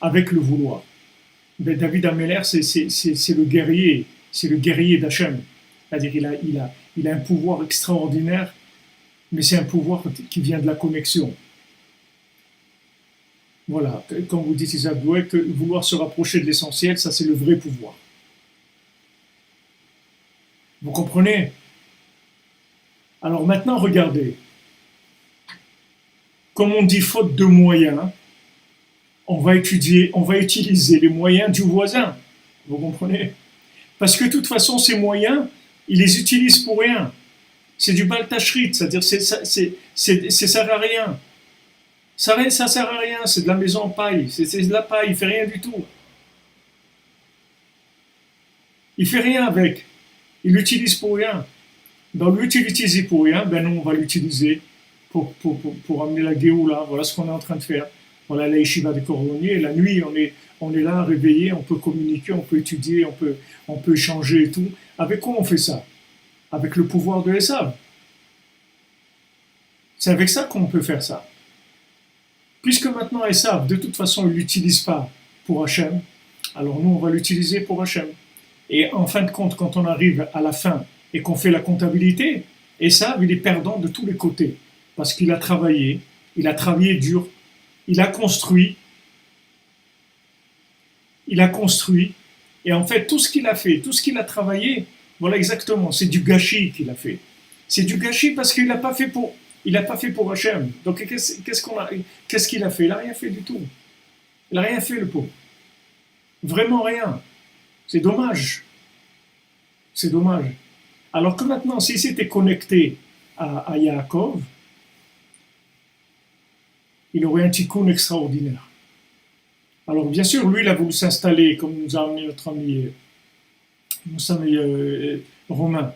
avec le vouloir. Mais David Ameller, c'est le guerrier d'Hachem. C'est-à-dire il a un pouvoir extraordinaire, mais c'est un pouvoir qui vient de la connexion. Voilà, comme vous dites Isaac Doué, que vouloir se rapprocher de l'essentiel, ça c'est le vrai pouvoir. Vous comprenez? Alors maintenant, regardez. Comme on dit faute de moyens, on va utiliser les moyens du voisin. Vous comprenez? Parce que de toute façon, ces moyens, ils les utilisent pour rien. C'est du baltachrit, c'est-à-dire ça sert à rien. Ça sert à rien, c'est de la maison en paille, c'est de la paille, il fait rien du tout. Il fait rien avec. Il l'utilise pour rien. Dans le l'utiliser pour rien, ben nous on va l'utiliser pour amener la Géoula. Voilà ce qu'on est en train de faire. Voilà la yeshiva des cordonniers. La nuit, on est là réveillé, on peut communiquer, on peut étudier, on peut échanger et tout. Avec quoi on fait ça? Avec le pouvoir de Esav. C'est avec ça qu'on peut faire ça. Puisque maintenant Esav, de toute façon, il ne l'utilise pas pour Hachem, alors nous, on va l'utiliser pour Hachem. Et en fin de compte, quand on arrive à la fin et qu'on fait la comptabilité, Esav, il est perdant de tous les côtés. Parce qu'il a travaillé, il a travaillé dur, il a construit, il a construit, et en fait, tout ce qu'il a fait, tout ce qu'il a travaillé, voilà exactement, c'est du gâchis qu'il a fait. C'est du gâchis parce qu'il n'a pas fait pour, il n'a pas fait pour Hachem. Donc qu'est-ce qu'il a fait? Il n'a rien fait du tout. Il n'a rien fait, le pauvre. Vraiment rien. C'est dommage. C'est dommage. Alors que maintenant, s'il s'était connecté à Yaakov, il aurait un tikkun extraordinaire. Alors bien sûr, lui, il a voulu s'installer, comme nous a amené notre ami Romain.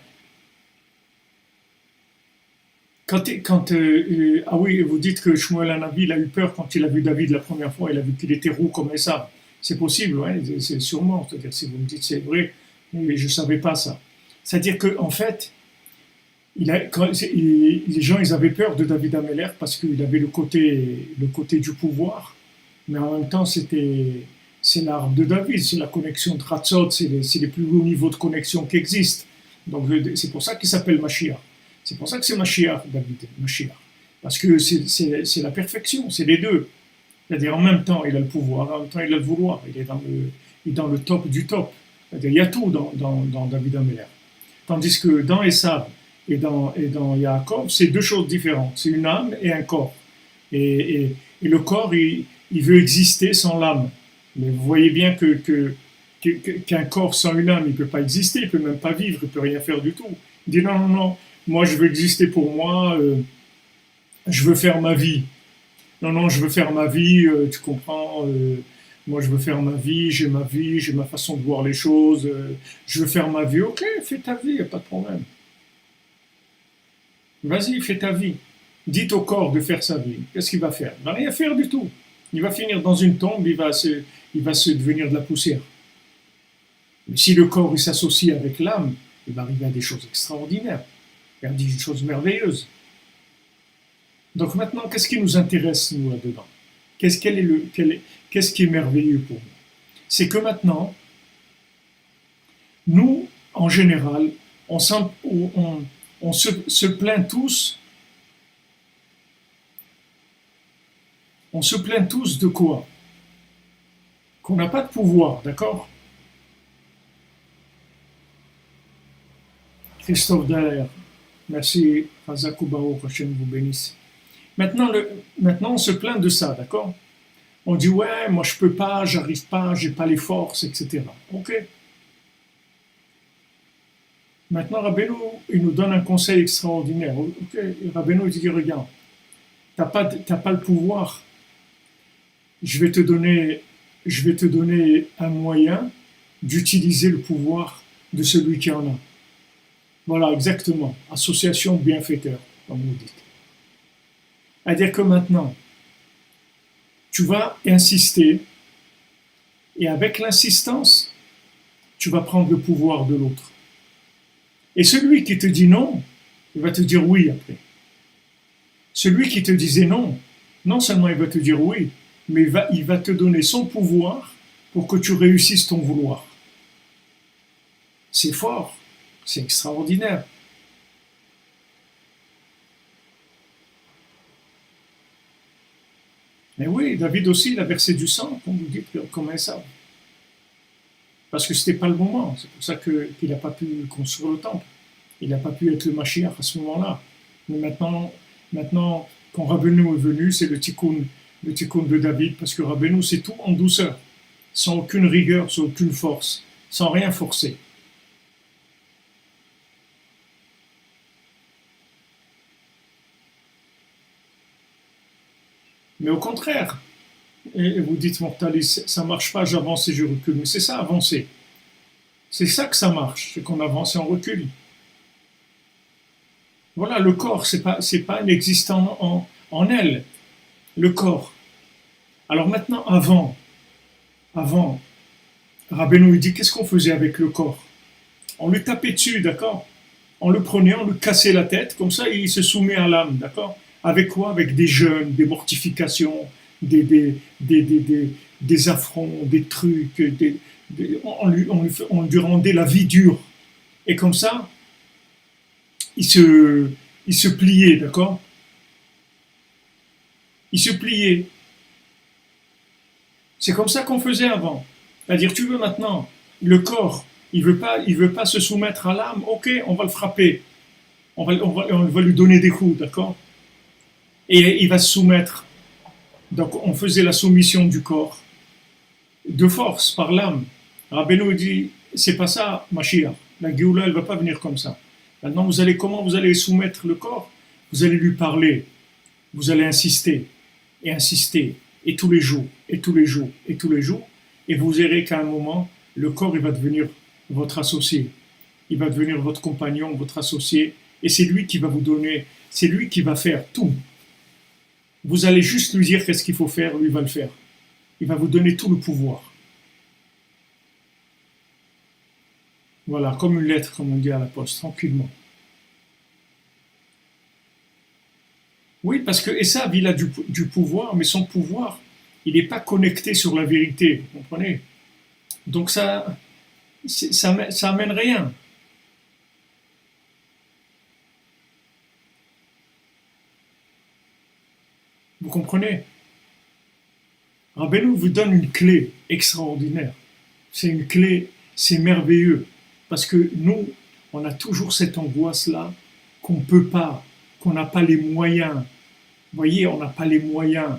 Ah oui, vous dites que Shmuel Hanavi, il a eu peur quand il a vu David la première fois, il a vu qu'il était roux comme ça. C'est possible, ouais, c'est sûrement. C'est-à-dire, si vous me dites c'est vrai, mais je ne savais pas ça. C'est-à-dire qu'en fait, les gens ils avaient peur de David Ameller parce qu'il avait le côté du pouvoir, mais en même temps, c'est l'arbre de David, c'est la connexion de Ratzot, c'est les plus hauts niveaux de connexion qui existent. Donc c'est pour ça qu'il s'appelle Mashiach. C'est pour ça que c'est Mashiach, David, Mashiach. Parce que c'est la perfection, c'est les deux. C'est-à-dire en même temps, il a le pouvoir, en même temps, il a le vouloir. Il est dans le top du top. C'est-à-dire, il y a tout dans David Ameller. Tandis que dans Esav et dans Yaakov, c'est deux choses différentes. C'est une âme et un corps. Et le corps, il veut exister sans l'âme. Mais vous voyez bien qu'un corps sans une âme, il ne peut pas exister, il ne peut même pas vivre, il ne peut rien faire du tout. Il dit non, non, non, moi je veux exister pour moi, je veux faire ma vie. Non, non, je veux faire ma vie, tu comprends, moi je veux faire ma vie, j'ai ma façon de voir les choses, je veux faire ma vie, ok, fais ta vie, il n'y a pas de problème. Vas-y, fais ta vie. Dites au corps de faire sa vie. Qu'est-ce qu'il va faire? Il ne va rien faire du tout. Il va finir dans une tombe, il va se devenir de la poussière. Mais si le corps il s'associe avec l'âme, il va arriver à des choses extraordinaires, à des choses merveilleuses. Donc maintenant, qu'est-ce qui nous intéresse, nous, là-dedans? Qu'est-ce qui est merveilleux pour nous? C'est que maintenant, nous, en général, on se plaint tous. On se plaint tous de quoi? Qu'on n'a pas de pouvoir, d'accord? Christophe Dallaire, merci, Razakou Baruch, Hashem vous bénisse. Maintenant, on se plaint de ça, d'accord? On dit, ouais, moi je peux pas, j'arrive pas, j'ai pas les forces, etc. Ok. Maintenant, Rabbeinu, il nous donne un conseil extraordinaire. Ok, Rabbeinu, il dit, regarde, t'as pas le pouvoir. Je vais te donner un moyen d'utiliser le pouvoir de celui qui en a. Voilà, exactement. Association de bienfaiteurs, comme vous dites. C'est-à-dire que maintenant, tu vas insister, et avec l'insistance, tu vas prendre le pouvoir de l'autre. Et celui qui te dit non, il va te dire oui après. Celui qui te disait non, non seulement il va te dire oui, mais il va te donner son pouvoir pour que tu réussisses ton vouloir. C'est fort, c'est extraordinaire. Mais oui, David aussi, il a versé du sang, comme vous dites, comme ça. Parce que ce n'était pas le moment. C'est pour ça qu'il n'a pas pu construire le temple. Il n'a pas pu être le Mashiach à ce moment-là. Mais maintenant quand Rabbeinu est venu, c'est le tikkun de David, parce que Rabbeinu, c'est tout en douceur, sans aucune rigueur, sans aucune force, sans rien forcer. Mais au contraire, et vous dites, Mortalis, ça ne marche pas, j'avance et je recule. Mais c'est ça, avancer. C'est ça que ça marche, c'est qu'on avance et on recule. Voilà, le corps, c'est pas inexistant en elle, le corps. Alors maintenant, avant, Rabbeinu lui dit, qu'est-ce qu'on faisait avec le corps? On lui tapait dessus, d'accord? On le prenait, on lui cassait la tête, comme ça il se soumet à l'âme, d'accord? Avec quoi? Avec des jeûnes, des mortifications, des affronts, des trucs, on lui rendait la vie dure. Et comme ça, il se pliait, d'accord? il se pliait. C'est comme ça qu'on faisait avant. C'est-à-dire, tu veux maintenant, le corps, il veut pas se soumettre à l'âme, ok, on va le frapper. On va lui donner des coups, d'accord? Et il va se soumettre. Donc, on faisait la soumission du corps de force par l'âme. Rabbeinu dit, c'est pas ça, Mashiach. La Géoula, elle va pas venir comme ça. Maintenant, comment vous allez soumettre le corps? Vous allez lui parler. Vous allez insister, et insister, et tous les jours, et tous les jours, et tous les jours, et vous verrez qu'à un moment, le corps, il va devenir votre associé. Il va devenir votre compagnon, votre associé, et c'est lui qui va vous donner, c'est lui qui va faire tout. Vous allez juste lui dire qu'est-ce qu'il faut faire, lui va le faire. Il va vous donner tout le pouvoir. Voilà, comme une lettre, comme on dit à la poste, tranquillement. Oui, parce que Esav, il a du pouvoir, mais son pouvoir, il n'est pas connecté sur la vérité, vous comprenez? Donc ça amène rien. Vous comprenez? Rabbeinu vous donne une clé extraordinaire. C'est une clé, c'est merveilleux. Parce que nous, on a toujours cette angoisse-là qu'on ne peut pas, qu'on n'a pas les moyens. Vous voyez, on n'a pas les moyens.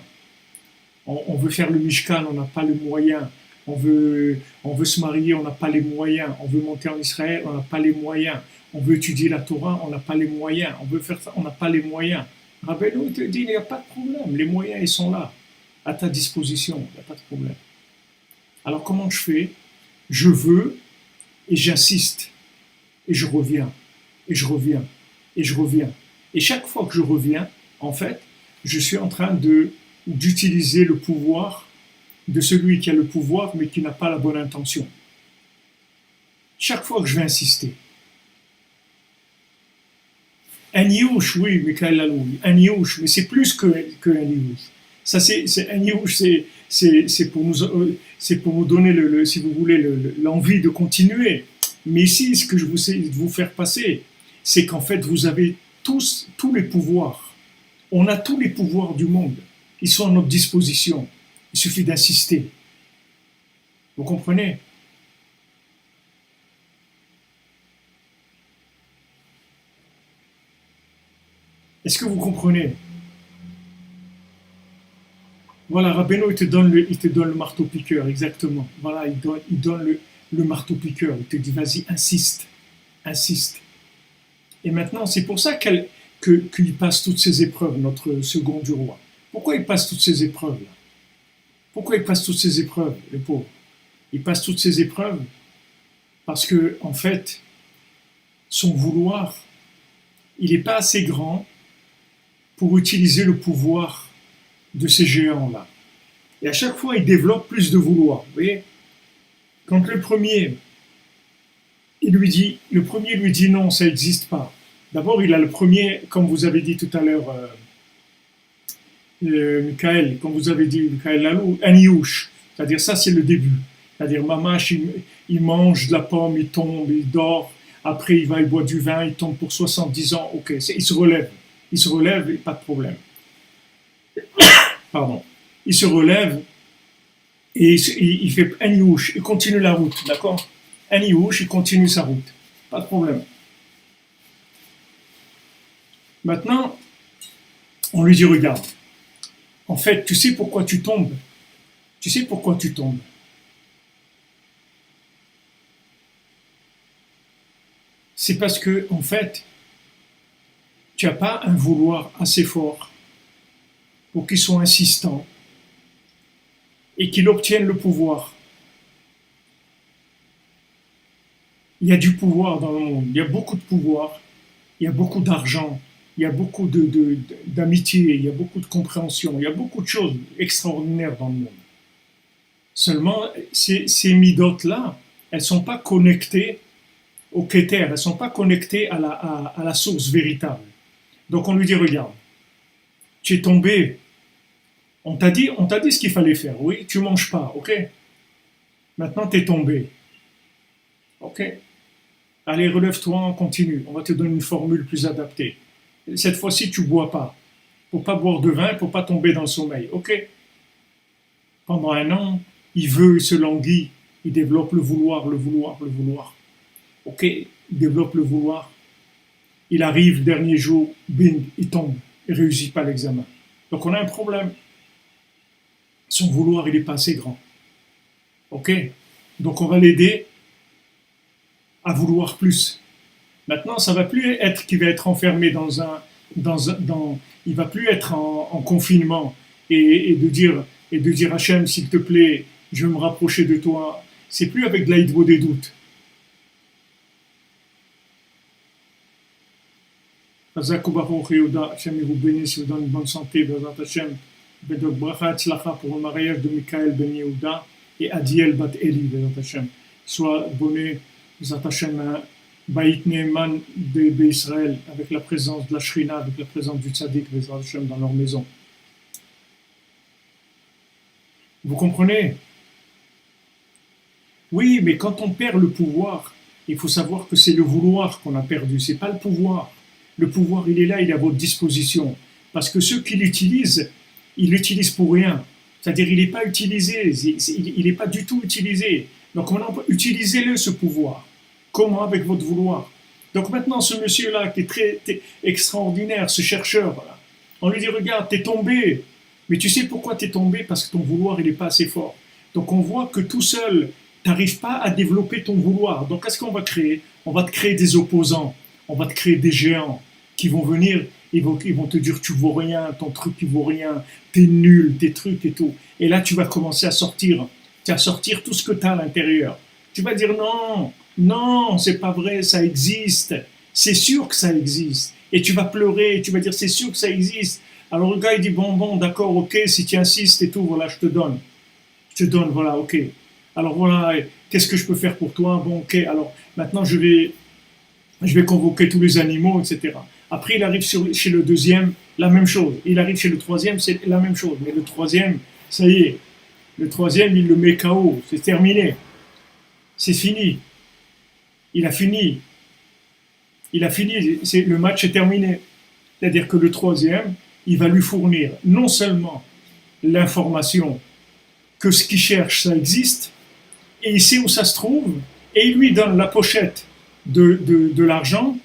On veut faire le Mishkan, on n'a pas les moyens. On veut se marier, on n'a pas les moyens. On veut monter en Israël, on n'a pas les moyens. On veut étudier la Torah, on n'a pas les moyens. On veut faire ça, on n'a pas les moyens. Rabbeinu te dit, il n'y a pas de problème. Les moyens, ils sont là, à ta disposition. Il n'y a pas de problème. Alors comment je fais? Je veux et j'insiste. Et je reviens. Et je reviens. Et je reviens. Et chaque fois que je reviens, en fait, je suis en train d'utiliser le pouvoir de celui qui a le pouvoir mais qui n'a pas la bonne intention. Chaque fois que je vais insister. Un youch, oui, Michael Lalou, un youch, mais c'est plus qu'un youch. Ça, c'est un youch, c'est pour nous donner, si vous voulez, l'envie de continuer. Mais ici, ce que je vous sais de vous faire passer, c'est qu'en fait, vous avez tous les pouvoirs. On a tous les pouvoirs du monde. Ils sont à notre disposition. Il suffit d'insister. Vous comprenez? Est-ce que vous comprenez? Voilà, Rabbeinu, il te donne le marteau-piqueur, exactement. Voilà, il donne le marteau-piqueur. Il te dit, vas-y, insiste, insiste. Et maintenant, c'est pour ça qu'il passe toutes ces épreuves, notre second du roi. Pourquoi il passe toutes ces épreuves-là? Pourquoi il passe toutes ces épreuves, le pauvre? Il passe toutes ces épreuves parce que, en fait, son vouloir, il n'est pas assez grand pour utiliser le pouvoir de ces géants-là. Et à chaque fois, il développe plus de vouloir. Vous voyez? Quand le premier lui dit non, ça n'existe pas. D'abord, il a le premier, comme vous avez dit tout à l'heure, Michael, comme vous avez dit, Michael Lalou, un youch. C'est-à-dire, ça, c'est le début. C'est-à-dire, Mamash, il mange de la pomme, il tombe, il dort. Après, il boit du vin, il tombe pour 70 ans. Ok, il se relève. Il se relève et pas de problème. Pardon. Il se relève et il fait un youch. Il continue la route, d'accord? Un youch, il continue sa route. Pas de problème. Maintenant, on lui dit, regarde. En fait, tu sais pourquoi tu tombes? Tu sais pourquoi tu tombes? C'est parce que, en fait, tu n'as pas un vouloir assez fort pour qu'il soit insistant et qu'il obtienne le pouvoir. Il y a du pouvoir dans le monde, il y a beaucoup de pouvoir, il y a beaucoup d'argent, il y a beaucoup d'amitié, il y a beaucoup de compréhension, il y a beaucoup de choses extraordinaires dans le monde. Seulement, ces midotes-là, elles ne sont pas connectées au Keter, elles ne sont pas connectées à la source véritable. Donc on lui dit, regarde, tu es tombé, on t'a dit ce qu'il fallait faire, oui, tu ne manges pas, ok? Maintenant tu es tombé, ok? Allez, relève-toi, on continue, on va te donner une formule plus adaptée. Cette fois-ci, tu ne bois pas. pour pas boire de vin, pour pas tomber dans le sommeil. Ok. Pendant un an, il veut, il se languit, il développe le vouloir, le vouloir, le vouloir. Ok, il développe le vouloir. Il arrive, dernier jour, bing, il tombe, il réussit pas l'examen. Donc on a un problème. Son vouloir, il est pas assez grand. Ok. Donc on va l'aider à vouloir plus. Maintenant, ça va plus être qu'il va être enfermé il va plus être en confinement et de dire Hachem, s'il te plaît, je veux me rapprocher de toi. C'est plus avec de l'aïdbo des doutes. Hazak Baruch Yehuda, Hachem vous bénisse, vous donne une bonne santé, Bezat Hachem. Bedok Bracha Tzlacha pour le mariage de Michael Ben Yehuda et Adiel Bat Eli, Bezat Hachem. Soit bonnet, Bezat Hachem, un Baït Neeman d'Israël, avec la présence de la Shrina, avec la présence du Tzaddik, Bezat Hachem, dans leur maison. Vous comprenez? Oui, mais quand on perd le pouvoir, il faut savoir que c'est le vouloir qu'on a perdu, c'est pas le pouvoir. Le pouvoir, il est là, il est à votre disposition. Parce que ceux qui l'utilisent, ils l'utilisent pour rien. C'est-à-dire, il n'est pas utilisé, il n'est pas du tout utilisé. Donc maintenant, utilisez-le, ce pouvoir. Comment? Avec votre vouloir. Donc maintenant, ce monsieur-là, qui est très extraordinaire, ce chercheur, voilà, on lui dit, regarde, t'es tombé. Mais tu sais pourquoi t'es tombé? Parce que ton vouloir, il n'est pas assez fort. Donc on voit que tout seul, tu n'arrives pas à développer ton vouloir. Donc qu'est-ce qu'on va créer? On va te créer des opposants. On va te créer des géants qui vont venir, ils vont te dire tu vaux rien, ton truc il vaut rien, t'es nul, tes trucs et tout. Et là tu vas commencer à sortir tout ce que tu as à l'intérieur. Tu vas dire non, non, c'est pas vrai, ça existe. C'est sûr que ça existe. Et tu vas pleurer, tu vas dire c'est sûr que ça existe. Alors le gars il dit bon, d'accord, ok, si tu insistes et tout, voilà, je te donne. Je te donne, voilà, ok. Alors voilà, qu'est-ce que je peux faire pour toi? Bon, ok, alors maintenant je vais convoquer tous les animaux, etc. Après, il arrive chez le deuxième, la même chose. Il arrive chez le troisième, c'est la même chose. Mais le troisième, ça y est. Le troisième, il le met KO. C'est terminé. C'est fini. Il a fini. Le match est terminé. C'est-à-dire que le troisième, il va lui fournir non seulement l'information que ce qu'il cherche, ça existe, et il sait où ça se trouve, et il lui donne la pochette de l'argent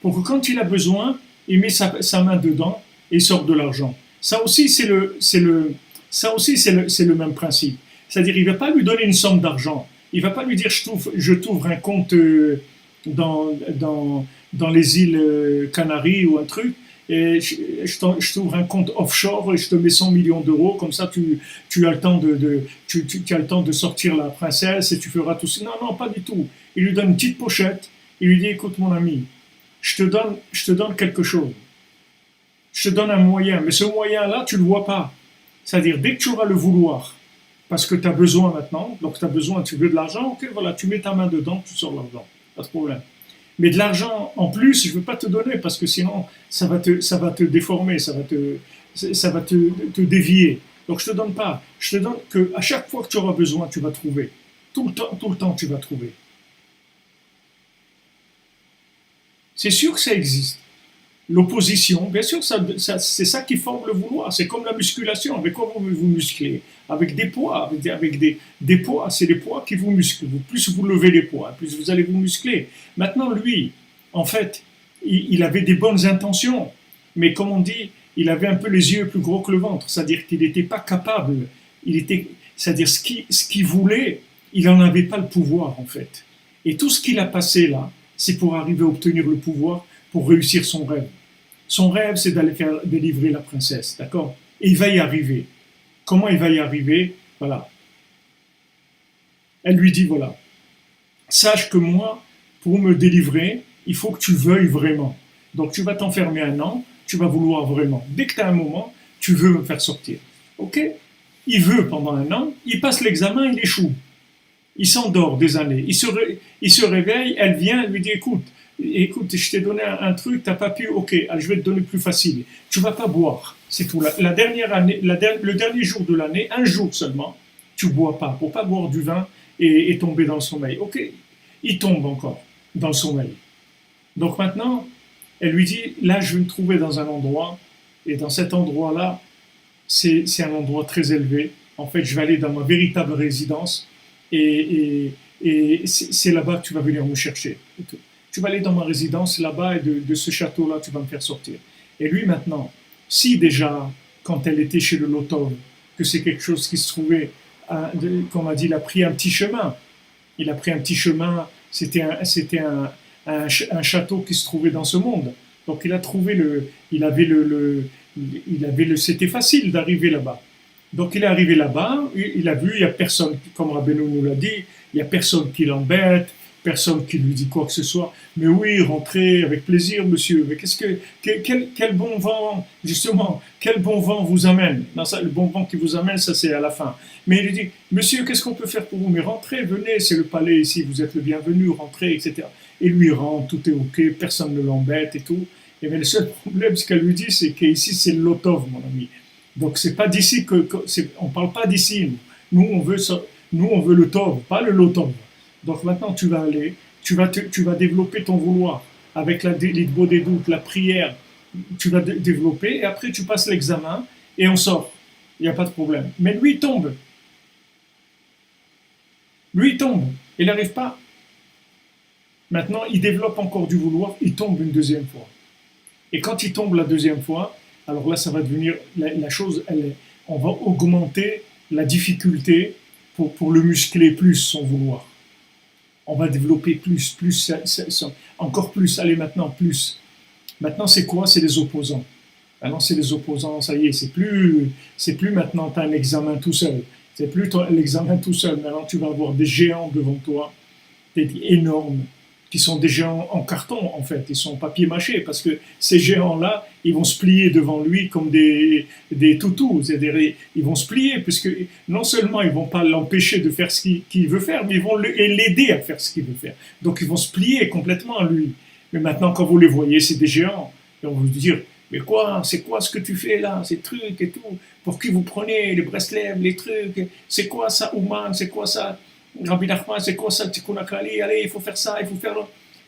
pour que quand il a besoin, il met sa main dedans et il sort de l'argent. Ça aussi, c'est le même principe. C'est-à-dire, il ne va pas lui donner une somme d'argent. Il ne va pas lui dire je t'ouvre un compte dans les îles Canaries ou un truc, et je t'ouvre un compte offshore et je te mets 100 millions d'euros, comme ça tu as le temps tu as le temps de sortir la princesse et tu feras tout ça. Non, non, pas du tout. Il lui donne une petite pochette, il lui dit écoute mon ami, je te donne quelque chose. Je te donne un moyen, mais ce moyen-là, tu ne le vois pas. C'est-à-dire, dès que tu auras le vouloir, parce que tu as besoin maintenant, donc tu veux de l'argent, ok, voilà, tu mets ta main dedans, tu sors l'argent, pas de problème. Mais de l'argent en plus, je ne veux pas te donner, parce que sinon, ça va te déformer, ça va te dévier. Donc, je ne te donne pas. Je te donne qu'à chaque fois que tu auras besoin, tu vas trouver. Tout le temps, tu vas trouver. C'est sûr que ça existe. L'opposition, bien sûr, c'est ça qui forme le vouloir. C'est comme la musculation. Avec quoi vous vous musclez? Avec des poids. Avec des poids, c'est les poids qui vous musclent. Plus vous levez les poids, plus vous allez vous muscler. Maintenant, lui, en fait, il avait des bonnes intentions. Mais comme on dit, il avait un peu les yeux plus gros que le ventre. C'est-à-dire qu'il n'était pas capable. C'est-à-dire ce qu'il voulait, il n'en avait pas le pouvoir, en fait. Et tout ce qu'il a passé là, c'est pour arriver à obtenir le pouvoir, pour réussir son rêve. Son rêve, c'est d'aller faire délivrer la princesse, d'accord? Et il va y arriver. Comment il va y arriver? Voilà. Elle lui dit, voilà, sache que moi, pour me délivrer, il faut que tu veuilles vraiment. Donc tu vas t'enfermer un an, tu vas vouloir vraiment. Dès que tu as un moment, tu veux me faire sortir. Ok? Il veut pendant un an, il passe l'examen, il échoue. Il s'endort des années. Il se réveille, elle vient, elle lui dit, écoute, je t'ai donné un truc, t'as pas pu, ok, je vais te donner plus facile. Tu vas pas boire, c'est tout. La dernière année, le dernier jour de l'année, un jour seulement, tu bois pas, pour pas boire du vin et tomber dans le sommeil. Ok, il tombe encore dans le sommeil. Donc maintenant, elle lui dit, là, je vais me trouver dans un endroit Et dans cet endroit-là, c'est un endroit très élevé. En fait, je vais aller dans ma véritable résidence et c'est là-bas que tu vas venir me chercher. Tu vas aller dans ma résidence là-bas et de ce château-là, tu vas me faire sortir. Et lui maintenant, si déjà, quand elle était chez le Lotov, que c'est quelque chose qui se trouvait, comme on a dit, il a pris un petit chemin. Il a pris un petit chemin, c'était un château qui se trouvait dans ce monde. Donc il a trouvé c'était facile d'arriver là-bas. Donc il est arrivé là-bas, il a vu, il n'y a personne, comme Rabbeinu nous l'a dit, il n'y a personne qui l'embête, personne qui lui dit quoi que ce soit. Mais oui, rentrez avec plaisir, monsieur. Mais quel bon vent, justement, quel bon vent vous amène. Non, ça, le bon vent qui vous amène, ça c'est à la fin. Mais il lui dit, monsieur, qu'est-ce qu'on peut faire pour vous? Mais rentrez, venez, c'est le palais ici, vous êtes le bienvenu, rentrez, etc. Et lui rentre, tout est ok, personne ne l'embête et tout. Et mais le seul problème, ce qu'elle lui dit, c'est qu'ici c'est le Lotov, mon ami. Donc c'est pas d'ici on parle pas d'ici. Nous on veut le Tov, pas le Lotov. Donc maintenant tu vas aller, tu vas développer ton vouloir avec les beaux des doutes, la prière. Tu vas développer et après tu passes l'examen et on sort. Il n'y a pas de problème. Mais lui il tombe. Lui il tombe. Il n'arrive pas. Maintenant il développe encore du vouloir, il tombe une deuxième fois. Et quand il tombe la deuxième fois, alors là, ça va devenir, la chose, on va augmenter la difficulté pour le muscler plus, son vouloir. On va développer plus, encore plus, allez maintenant, plus. Maintenant, c'est quoi? C'est les opposants. Maintenant, c'est les opposants, ça y est, c'est plus maintenant, tu as un examen tout seul. C'est plus l'examen tout seul. Maintenant, tu vas avoir des géants devant toi, des énormes, qui sont des géants en carton, en fait. Ils sont en papier mâché, parce que ces géants-là, ils vont se plier devant lui comme des toutous. C'est-à-dire, ils vont se plier, puisque non seulement ils ne vont pas l'empêcher de faire ce qu'il veut faire, mais ils vont l'aider à faire ce qu'il veut faire. Donc, ils vont se plier complètement à lui. Mais maintenant, quand vous les voyez, c'est des géants. Et on va vous dire, mais quoi, c'est quoi ce que tu fais là, ces trucs et tout? Pour qui vous prenez les Breslev, les trucs? C'est quoi ça, Ouman? C'est quoi ça? Rabbi Nachman, c'est quoi ça, le Tikkun HaKlali? Allez, il faut faire ça, il faut faire...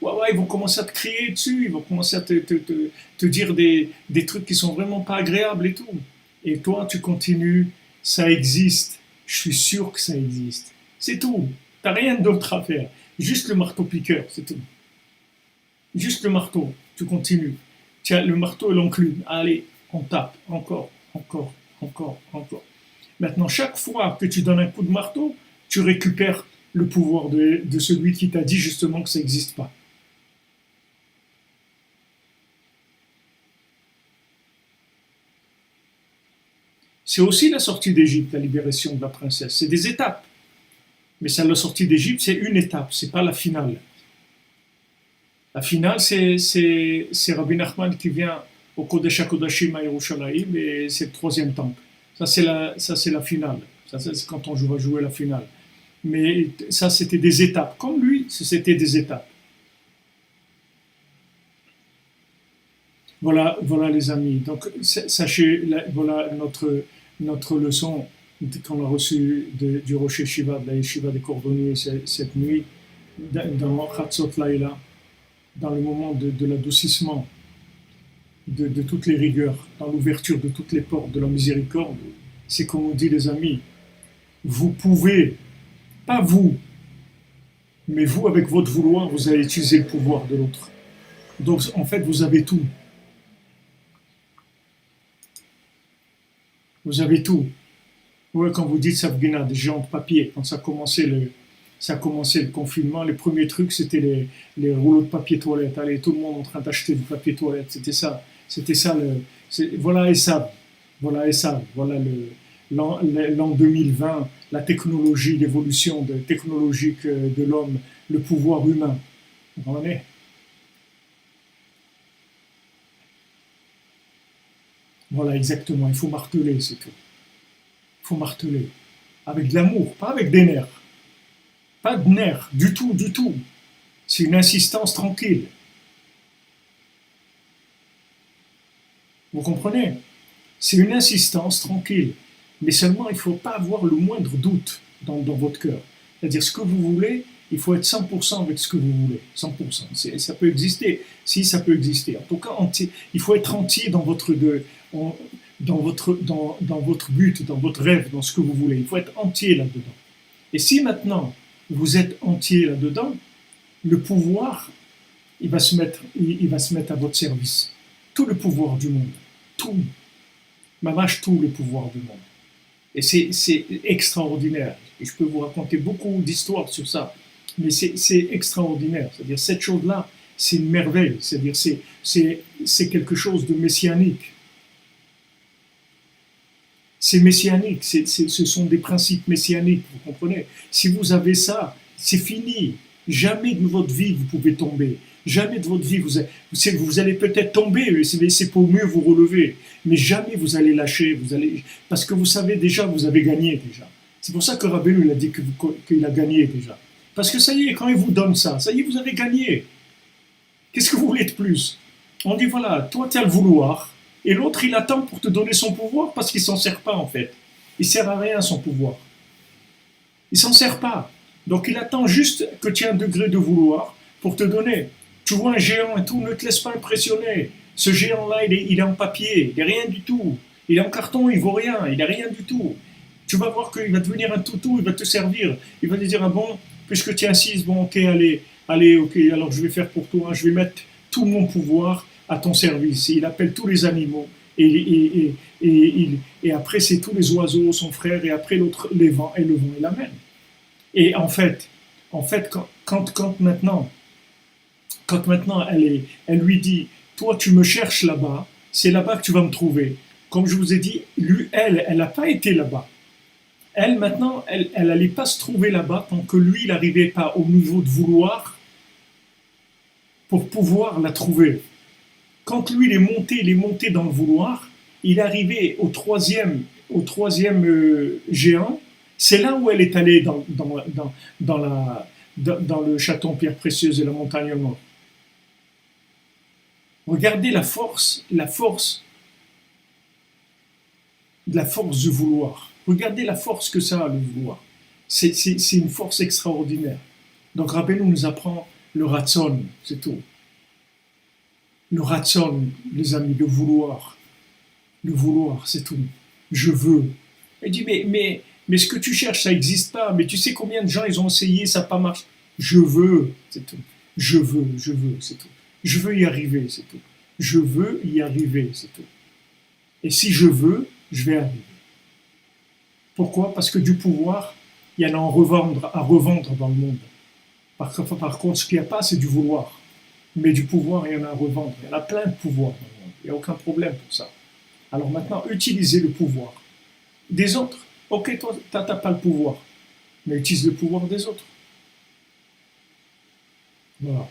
Ouais, ils vont commencer à te crier dessus, ils vont commencer à te dire des trucs qui sont vraiment pas agréables et tout. Et toi, tu continues, ça existe, je suis sûr que ça existe. C'est tout, t'as rien d'autre à faire. Juste le marteau-piqueur, c'est tout. Juste le marteau, tu continues. Tiens, le marteau et l'enclume, allez, on tape, encore. Maintenant, chaque fois que tu donnes un coup de marteau, tu récupères le pouvoir de celui qui t'a dit justement que ça n'existe pas. C'est aussi la sortie d'Égypte, la libération de la princesse. C'est des étapes. Mais ça, la sortie d'Égypte, c'est une étape, c'est pas la finale. La finale, c'est Rabbi Nachman qui vient au Kodesh HaKodashim à Yerushalayim et c'est le troisième temple. Ça, c'est la finale. Ça, c'est quand on va jouer la finale. Mais ça, c'était des étapes. Comme lui, c'était des étapes. Voilà les amis. Donc, sachez, voilà notre leçon qu'on a reçue du Rosh Yeshiva, de la Yeshiva des Cordonniers cette nuit, dans Chatzot Laïla, dans le moment de l'adoucissement de toutes les rigueurs, dans l'ouverture de toutes les portes de la miséricorde. C'est comme on dit les amis, vous pouvez, pas vous, mais vous avec votre vouloir, vous allez utiliser le pouvoir de l'autre. Donc en fait vous avez tout. Vous avez tout. Ouais, quand vous dites Savgina, des géants de papier, quand ça commençait le confinement, les premiers trucs c'était les rouleaux de papier toilette. Allez, tout le monde en train d'acheter du papier toilette. C'était ça. Voilà Esav. Voilà l'an 2020, la technologie, l'évolution technologique de l'homme, le pouvoir humain. Vous comprenez? Voilà, exactement. Il faut marteler, c'est tout. Il faut marteler. Avec de l'amour, pas avec des nerfs. Pas de nerfs, du tout. C'est une insistance tranquille. Vous comprenez? C'est une insistance tranquille. Mais seulement, il ne faut pas avoir le moindre doute dans votre cœur. C'est-à-dire, ce que vous voulez, il faut être 100% avec ce que vous voulez. 100%. Ça peut exister. Si, ça peut exister. En tout cas, entier. Il faut être entier dans en- dans votre but, dans votre rêve, dans ce que vous voulez. Il faut être entier là-dedans. Et si maintenant vous êtes entier là-dedans, le pouvoir, il va se mettre à votre service. Tout le pouvoir du monde. Tout. Mamache tout le pouvoir du monde. Et c'est extraordinaire. Et je peux vous raconter beaucoup d'histoires sur ça. Mais c'est extraordinaire. C'est-à-dire, cette chose-là, c'est une merveille. C'est-à-dire, c'est quelque chose de messianique. C'est messianique. Ce sont des principes messianiques, vous comprenez? Si vous avez ça, c'est fini. Jamais de votre vie, vous pouvez tomber. Jamais de votre vie, vous allez peut-être tomber, mais c'est pour mieux vous relever. Mais jamais vous allez lâcher, parce que vous savez déjà, vous avez gagné déjà. C'est pour ça que Rabbeinu il a dit qu'il a gagné déjà. Parce que ça y est, quand il vous donne ça, ça y est, vous avez gagné. Qu'est-ce que vous voulez de plus? On dit voilà, toi tu as le vouloir, et l'autre il attend pour te donner son pouvoir parce qu'il s'en sert pas en fait. Il sert à rien son pouvoir. Il s'en sert pas. Donc il attend juste que tu aies un degré de vouloir pour te donner. Tu vois un géant et tout, ne te laisse pas impressionner. Ce géant-là, il est en papier, il n'est rien du tout. Il est en carton, il vaut rien, il n'est rien du tout. Tu vas voir qu'il va devenir un toutou, il va te servir. Il va te dire, ah bon, puisque tu insistes, bon, ok, allez, ok, alors je vais faire pour toi, je vais mettre tout mon pouvoir à ton service. Et il appelle tous les animaux. Et après, c'est tous les oiseaux, son frère, et après l'autre, les vents, et le vent, il l'amène. Et en fait, quand maintenant elle lui dit, toi tu me cherches là-bas, c'est là-bas que tu vas me trouver. Comme je vous ai dit, elle n'a pas été là-bas. Elle maintenant, elle n'allait pas se trouver là-bas tant que lui, il n'arrivait pas au niveau de vouloir pour pouvoir la trouver. Quand lui, il est monté dans le vouloir, il est arrivé au troisième géant. C'est là où elle est allée dans le château en pierre précieuse et la montagne en or. Regardez la force du vouloir. Regardez la force que ça a, le vouloir. C'est une force extraordinaire. Donc Rabbeinu nous apprend le ratson, c'est tout. Le ratson, les amis, le vouloir. Le vouloir, c'est tout. Je veux. Il dit, mais ce que tu cherches, ça n'existe pas. Mais tu sais combien de gens, ils ont essayé, ça n'a pas marché. Je veux, c'est tout. Je veux, c'est tout. Je veux y arriver, c'est tout. Je veux y arriver, c'est tout. Et si je veux, je vais arriver. Pourquoi? Parce que du pouvoir, il y en a à revendre dans le monde. Par contre, ce qu'il n'y a pas, c'est du vouloir. Mais du pouvoir, il y en a à revendre. Il y en a plein de pouvoirs dans le monde. Il n'y a aucun problème pour ça. Alors maintenant, utilisez le pouvoir des autres. Ok, toi, tu n'as pas le pouvoir, mais utilise le pouvoir des autres. Voilà.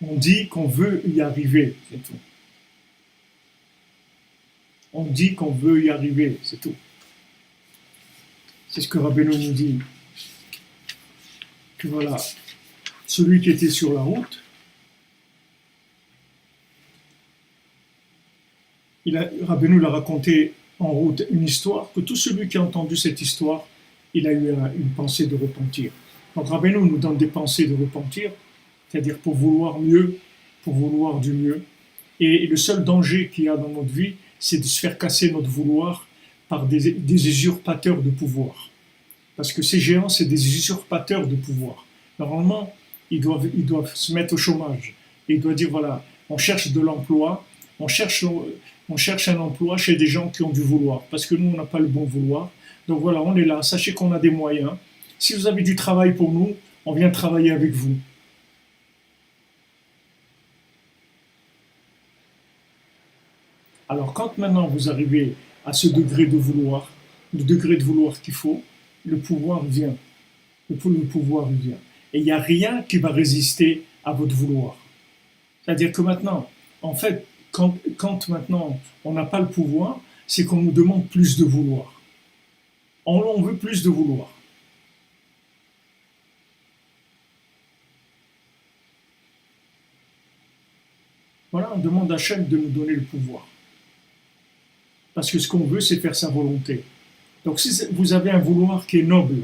On dit qu'on veut y arriver, c'est tout. On dit qu'on veut y arriver, c'est tout. C'est ce que Rabbeinu nous dit. Que voilà, celui qui était sur la route, Rabbeinu l'a raconté en route une histoire, que tout celui qui a entendu cette histoire, il a eu une pensée de repentir. Donc Rabbeinu nous donne des pensées de repentir, c'est-à-dire pour vouloir mieux, pour vouloir du mieux. Et le seul danger qu'il y a dans notre vie, c'est de se faire casser notre vouloir par des usurpateurs de pouvoir. Parce que ces géants, c'est des usurpateurs de pouvoir. Normalement, ils doivent se mettre au chômage. Ils doivent dire, voilà, on cherche de l'emploi, on cherche un emploi chez des gens qui ont du vouloir. Parce que nous, on n'a pas le bon vouloir. Donc voilà, on est là, sachez qu'on a des moyens. Si vous avez du travail pour nous, on vient travailler avec vous. Alors quand maintenant vous arrivez à ce degré de vouloir, le degré de vouloir qu'il faut, le pouvoir vient. Le pouvoir vient. Et il n'y a rien qui va résister à votre vouloir. C'est-à-dire que maintenant, en fait, quand maintenant on n'a pas le pouvoir, c'est qu'on nous demande plus de vouloir. On veut plus de vouloir. Voilà, on demande à Hachem de nous donner le pouvoir. Parce que ce qu'on veut, c'est faire sa volonté. Donc si vous avez un vouloir qui est noble,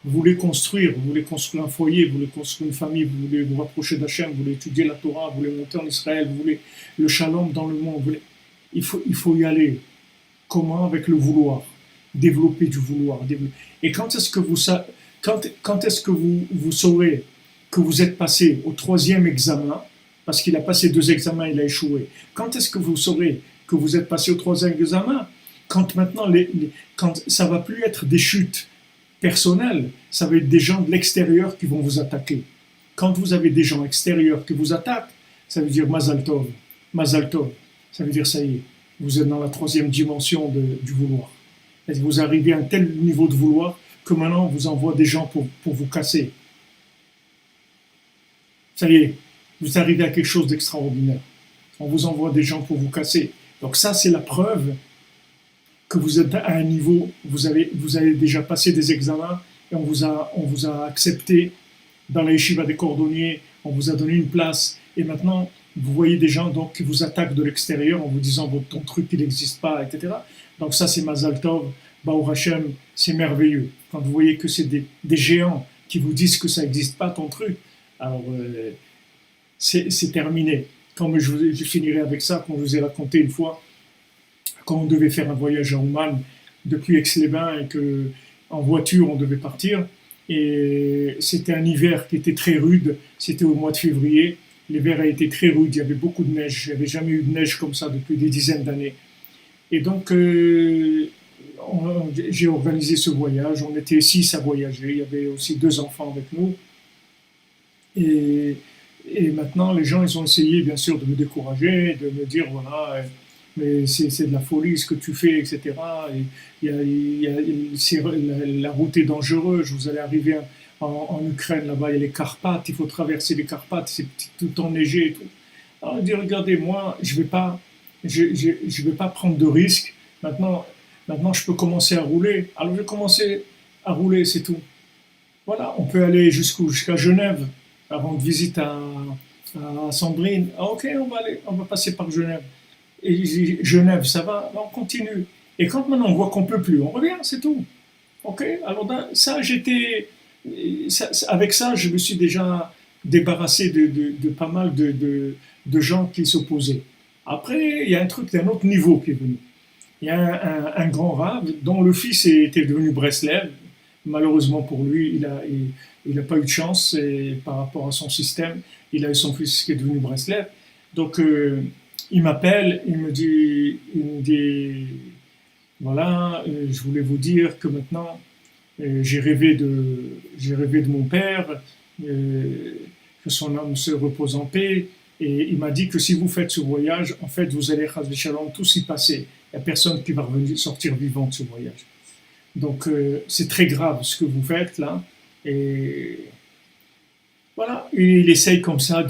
vous voulez construire un foyer, vous voulez construire une famille, vous voulez vous rapprocher d'Hachem, vous voulez étudier la Torah, vous voulez monter en Israël, vous voulez le shalom dans le monde, il faut y aller. Comment? Avec le vouloir. Développer du vouloir. Et quand est-ce que quand est-ce que vous saurez que vous êtes passé au troisième examen, parce qu'il a passé deux examens, il a échoué. Quand est-ce que vous saurez que vous êtes passé au troisième examen? Quand maintenant, quand ça va plus être des chutes personnelles, ça va être des gens de l'extérieur qui vont vous attaquer. Quand vous avez des gens extérieurs qui vous attaquent, ça veut dire Mazal Tov. Mazal Tov. Ça veut dire ça y est, vous êtes dans la troisième dimension du vouloir. Et vous arrivez à un tel niveau de vouloir que maintenant on vous envoie des gens pour vous casser. Ça y est, vous arrivez à quelque chose d'extraordinaire. On vous envoie des gens pour vous casser. Donc ça, c'est la preuve que vous êtes à un niveau, vous avez déjà passé des examens et on vous a accepté dans la yeshiva des cordonniers, on vous a donné une place et maintenant vous voyez des gens donc, qui vous attaquent de l'extérieur en vous disant ton truc il n'existe pas, etc. Donc ça c'est Mazal Tov, Baruch Hashem, c'est merveilleux. Quand vous voyez que c'est des géants qui vous disent que ça n'existe pas ton truc, alors c'est terminé. Comme je finirai avec ça, quand je vous ai raconté une fois, quand on devait faire un voyage à Oman depuis Aix-les-Bains et qu'en voiture on devait partir, et c'était un hiver qui était très rude, c'était au mois de février, l'hiver a été très rude, il y avait beaucoup de neige, il n'y avait jamais eu de neige comme ça depuis des dizaines d'années. Et donc j'ai organisé ce voyage, on était 6 à voyager, il y avait aussi 2 enfants avec nous, et maintenant les gens ils ont essayé bien sûr de me décourager, de me dire voilà, mais c'est de la folie ce que tu fais, etc. La route est dangereuse, vous allez arriver en Ukraine, là-bas il y a les Carpates, il faut traverser les Carpates, c'est tout enneigé et tout. Alors il dit regardez, moi je vais pas prendre de risques, maintenant je peux commencer à rouler, alors je vais commencer à rouler, c'est tout. Voilà, on peut aller jusqu'à Genève, rendre visite à Sandrine. Ah, ok, on va passer par Genève. Et Genève, ça va, on continue. Et quand maintenant on voit qu'on peut plus, on revient, c'est tout. Ok, alors ça, avec ça, je me suis déjà débarrassé de pas mal de gens qui s'opposaient. Après, il y a un autre niveau qui est venu. Il y a un grand rave dont le fils était devenu Breslev. Malheureusement pour lui, il n'a pas eu de chance par rapport à son système. Il a eu son fils qui est devenu Breslev. Donc, il m'appelle, il me dit voilà, je voulais vous dire que maintenant, j'ai rêvé de mon père, que son âme se repose en paix. Et il m'a dit que si vous faites ce voyage, en fait, vous allez, chas v'shalom, tous y passer. Il n'y a personne qui va sortir vivant de ce voyage. Donc, c'est très grave ce que vous faites là. Et voilà, il essaye comme ça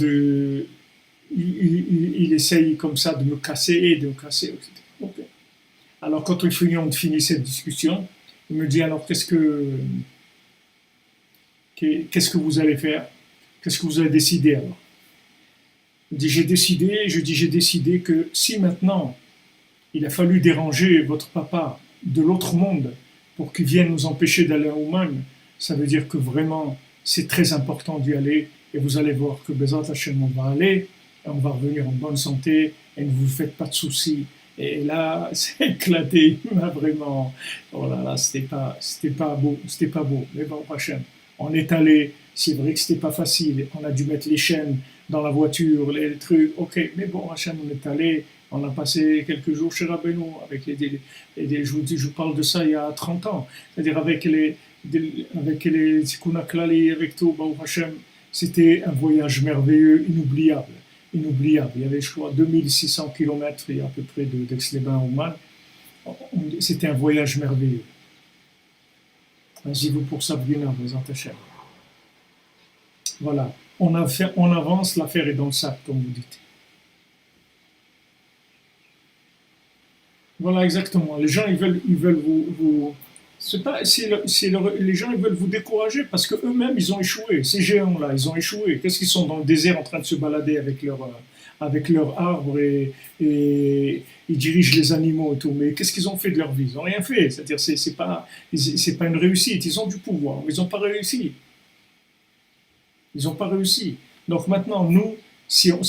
il essaye comme ça de me casser, etc. Okay. Alors, quand on finit cette discussion, il me dit alors qu'est-ce que vous allez faire? Qu'est-ce que vous avez décidé alors? Il dit j'ai décidé que si maintenant il a fallu déranger votre papa de l'autre monde pour qu'il vienne nous empêcher d'aller à Oman, ça veut dire que vraiment c'est très important d'y aller et vous allez voir que Bezat Hashem on va aller et on va revenir en bonne santé et ne vous faites pas de soucis. Et là, c'est éclaté, il m'a vraiment, oh là là, c'était pas beau, mais bon, Hachem, on est allé, c'est vrai que c'était pas facile, on a dû mettre les chaînes dans la voiture, les trucs, ok, mais bon, Hachem, on est allé, on a passé quelques jours chez Rabbeinu, avec je vous parle de ça il y a 30 ans, c'est-à-dire avec les Tikkun HaKlali, avec tout, Baruch Hachem, c'était un voyage merveilleux, inoubliable. Il y avait, je crois, 2600 km à peu près d'Aix-les-Bains à Oman. C'était un voyage merveilleux. Vas-y vous pour Sabrina, Bezat Hashem. Voilà, on avance, l'affaire est dans le sac, comme vous dites. Voilà, exactement. Les gens, ils veulent vous c'est pas, les gens ils veulent vous décourager parce que eux-mêmes ils ont échoué. Ces géants-là, ils ont échoué. Qu'est-ce qu'ils sont dans le désert en train de se balader avec leur arbre et ils dirigent les animaux et tout. Mais qu'est-ce qu'ils ont fait de leur vie? Ils n'ont rien fait. C'est-à-dire c'est pas une réussite. Ils ont du pouvoir, mais ils n'ont pas réussi. Ils n'ont pas réussi. Donc maintenant, nous, si on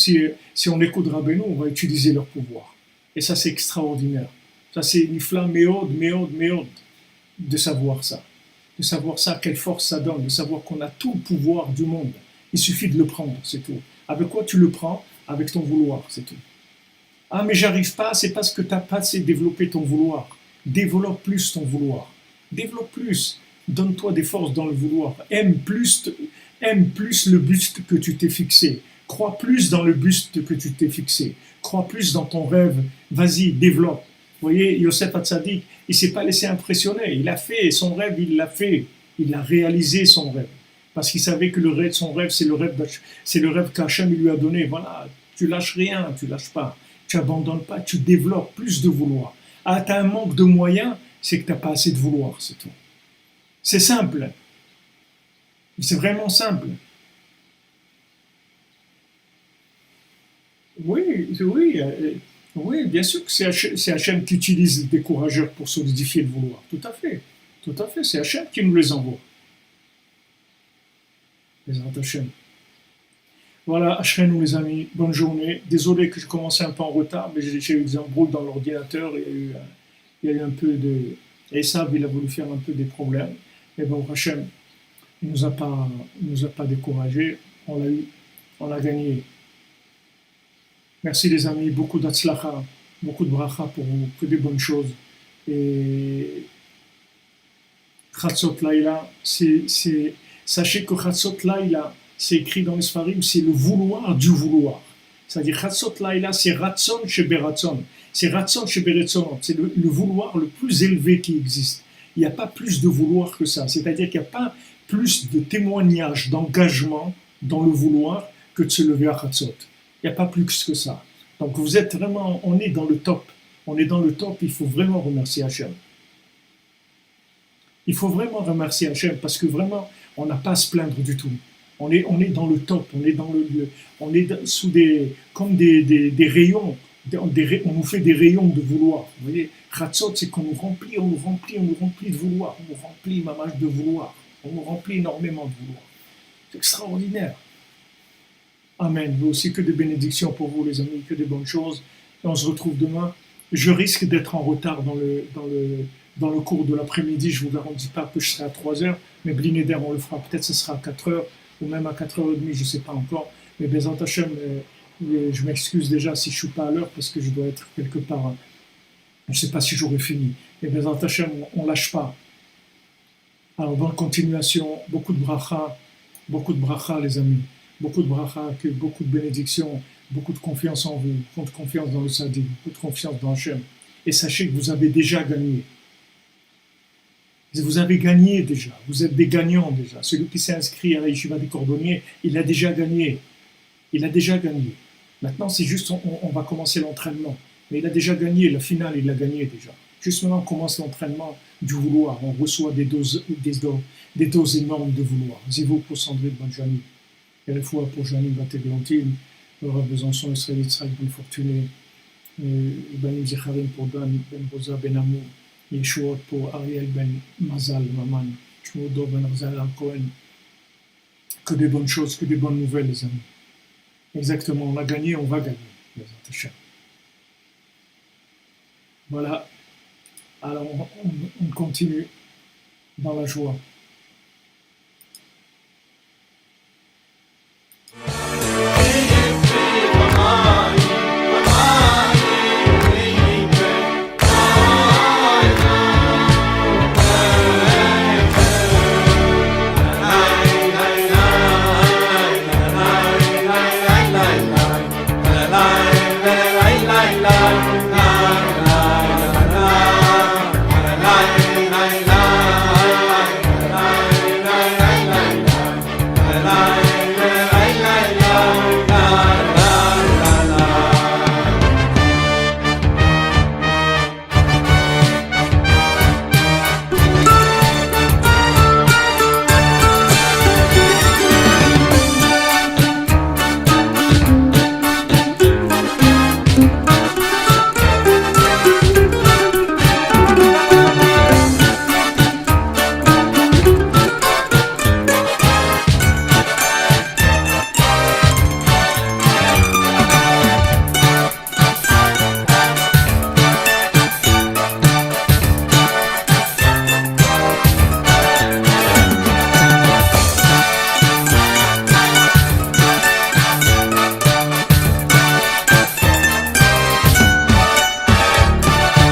écoute Rabbeinu, on va utiliser leur pouvoir. Et ça, c'est extraordinaire. Ça, c'est nifla méod, de savoir ça. De savoir ça, quelle force ça donne, de savoir qu'on a tout le pouvoir du monde. Il suffit de le prendre, c'est tout. Avec quoi tu le prends? Avec ton vouloir, c'est tout. Ah, mais j'arrive pas, c'est parce que tu n'as pas assez développé ton vouloir. Développe plus ton vouloir. Développe plus. Donne-toi des forces dans le vouloir. Aime plus le but que tu t'es fixé. Crois plus dans le but que tu t'es fixé. Crois plus dans ton rêve. Vas-y, développe. Vous voyez, Yosef Hatzadik, il ne s'est pas laissé impressionner. Il a fait son rêve, il l'a fait. Il a réalisé son rêve. Parce qu'il savait que son rêve, c'est le rêve qu'Hachem lui a donné. Voilà, tu lâches rien, tu lâches pas. Tu n'abandonnes pas, tu développes plus de vouloir. Ah, tu as un manque de moyens, c'est que tu n'as pas assez de vouloir, c'est tout. C'est simple. C'est vraiment simple. Oui, bien sûr que c'est Hachem qui utilise les décourageurs pour solidifier le vouloir. Tout à fait. Tout à fait. C'est Hachem qui nous les envoie. Les Hachem. Voilà, Hachem, mes amis, bonne journée. Désolé que je commençais un peu en retard, mais j'ai eu des embrouilles dans l'ordinateur. Il y a eu un peu de. Et ça, il a voulu faire un peu des problèmes. Mais bon, Hachem, il ne nous a pas découragés. On l'a eu, on a gagné. Merci les amis, beaucoup d'atzlacha, beaucoup de bracha pour vous, que des bonnes choses. Et Chatzot Laïla, sachez que Chatzot Laïla, c'est écrit dans les Sfarim, c'est le vouloir du vouloir. C'est-à-dire Chatzot Laïla, c'est Ratzon Sheberatson. C'est Ratzon Sheberatson. C'est le vouloir le plus élevé qui existe. Il n'y a pas plus de vouloir que ça. C'est-à-dire qu'il n'y a pas plus de témoignage, d'engagement dans le vouloir que de se lever à Chatzot. Il n'y a pas plus que ça. Donc vous êtes vraiment, on est dans le top. On est dans le top, il faut vraiment remercier Hachem. Il faut vraiment remercier Hachem parce que vraiment, on n'a pas à se plaindre du tout. On est dans le top, on est sous comme des rayons. On nous fait des rayons de vouloir. Vous voyez, Chatzot, c'est qu'on nous remplit de vouloir. On nous remplit, mamage, de vouloir. On nous remplit énormément de vouloir. C'est extraordinaire. Amen. Vous aussi, que des bénédictions pour vous, les amis, que des bonnes choses. Et on se retrouve demain. Je risque d'être en retard dans le cours de l'après-midi. Je ne vous garantis pas que je serai à 3 heures, mais Blinéder, on le fera. Peut-être que ce sera à 4 heures ou même à 4h30, je ne sais pas encore. Mais Bezat Hashem, je m'excuse déjà si je ne suis pas à l'heure parce que je dois être quelque part. Je ne sais pas si j'aurai fini. Mais Bezat Hashem, on ne lâche pas. Alors, bonne continuation. Beaucoup de bracha, les amis. Beaucoup de bracha, beaucoup de bénédictions, beaucoup de confiance en vous, beaucoup de confiance dans le Sadi, beaucoup de confiance dans Hachem. Et sachez que vous avez déjà gagné. Vous avez gagné déjà, vous êtes des gagnants déjà. Celui qui s'est inscrit à la Yeshiva des Cordonniers, il a déjà gagné. Il a déjà gagné. Maintenant, c'est juste, on va commencer l'entraînement. Mais il a déjà gagné, la finale, il l'a gagné déjà. Juste maintenant, on commence l'entraînement du vouloir. On reçoit des doses énormes de vouloir. Zivou pour Sandrine Benjamin. Et la fois pour Janine Bateglantine, Laura Besançon, Israël Yitzhak Ben Fortuné, Banim Zecharim pour Dan Ben Rosa Ben Amou, Yeshuot pour Ariel Ben Mazal Maman, Shmudo Ben Arzal Cohen. Que des bonnes choses, que des bonnes nouvelles, les amis. Exactement, on a gagné, on va gagner. Voilà. Alors on continue dans la joie. Come on.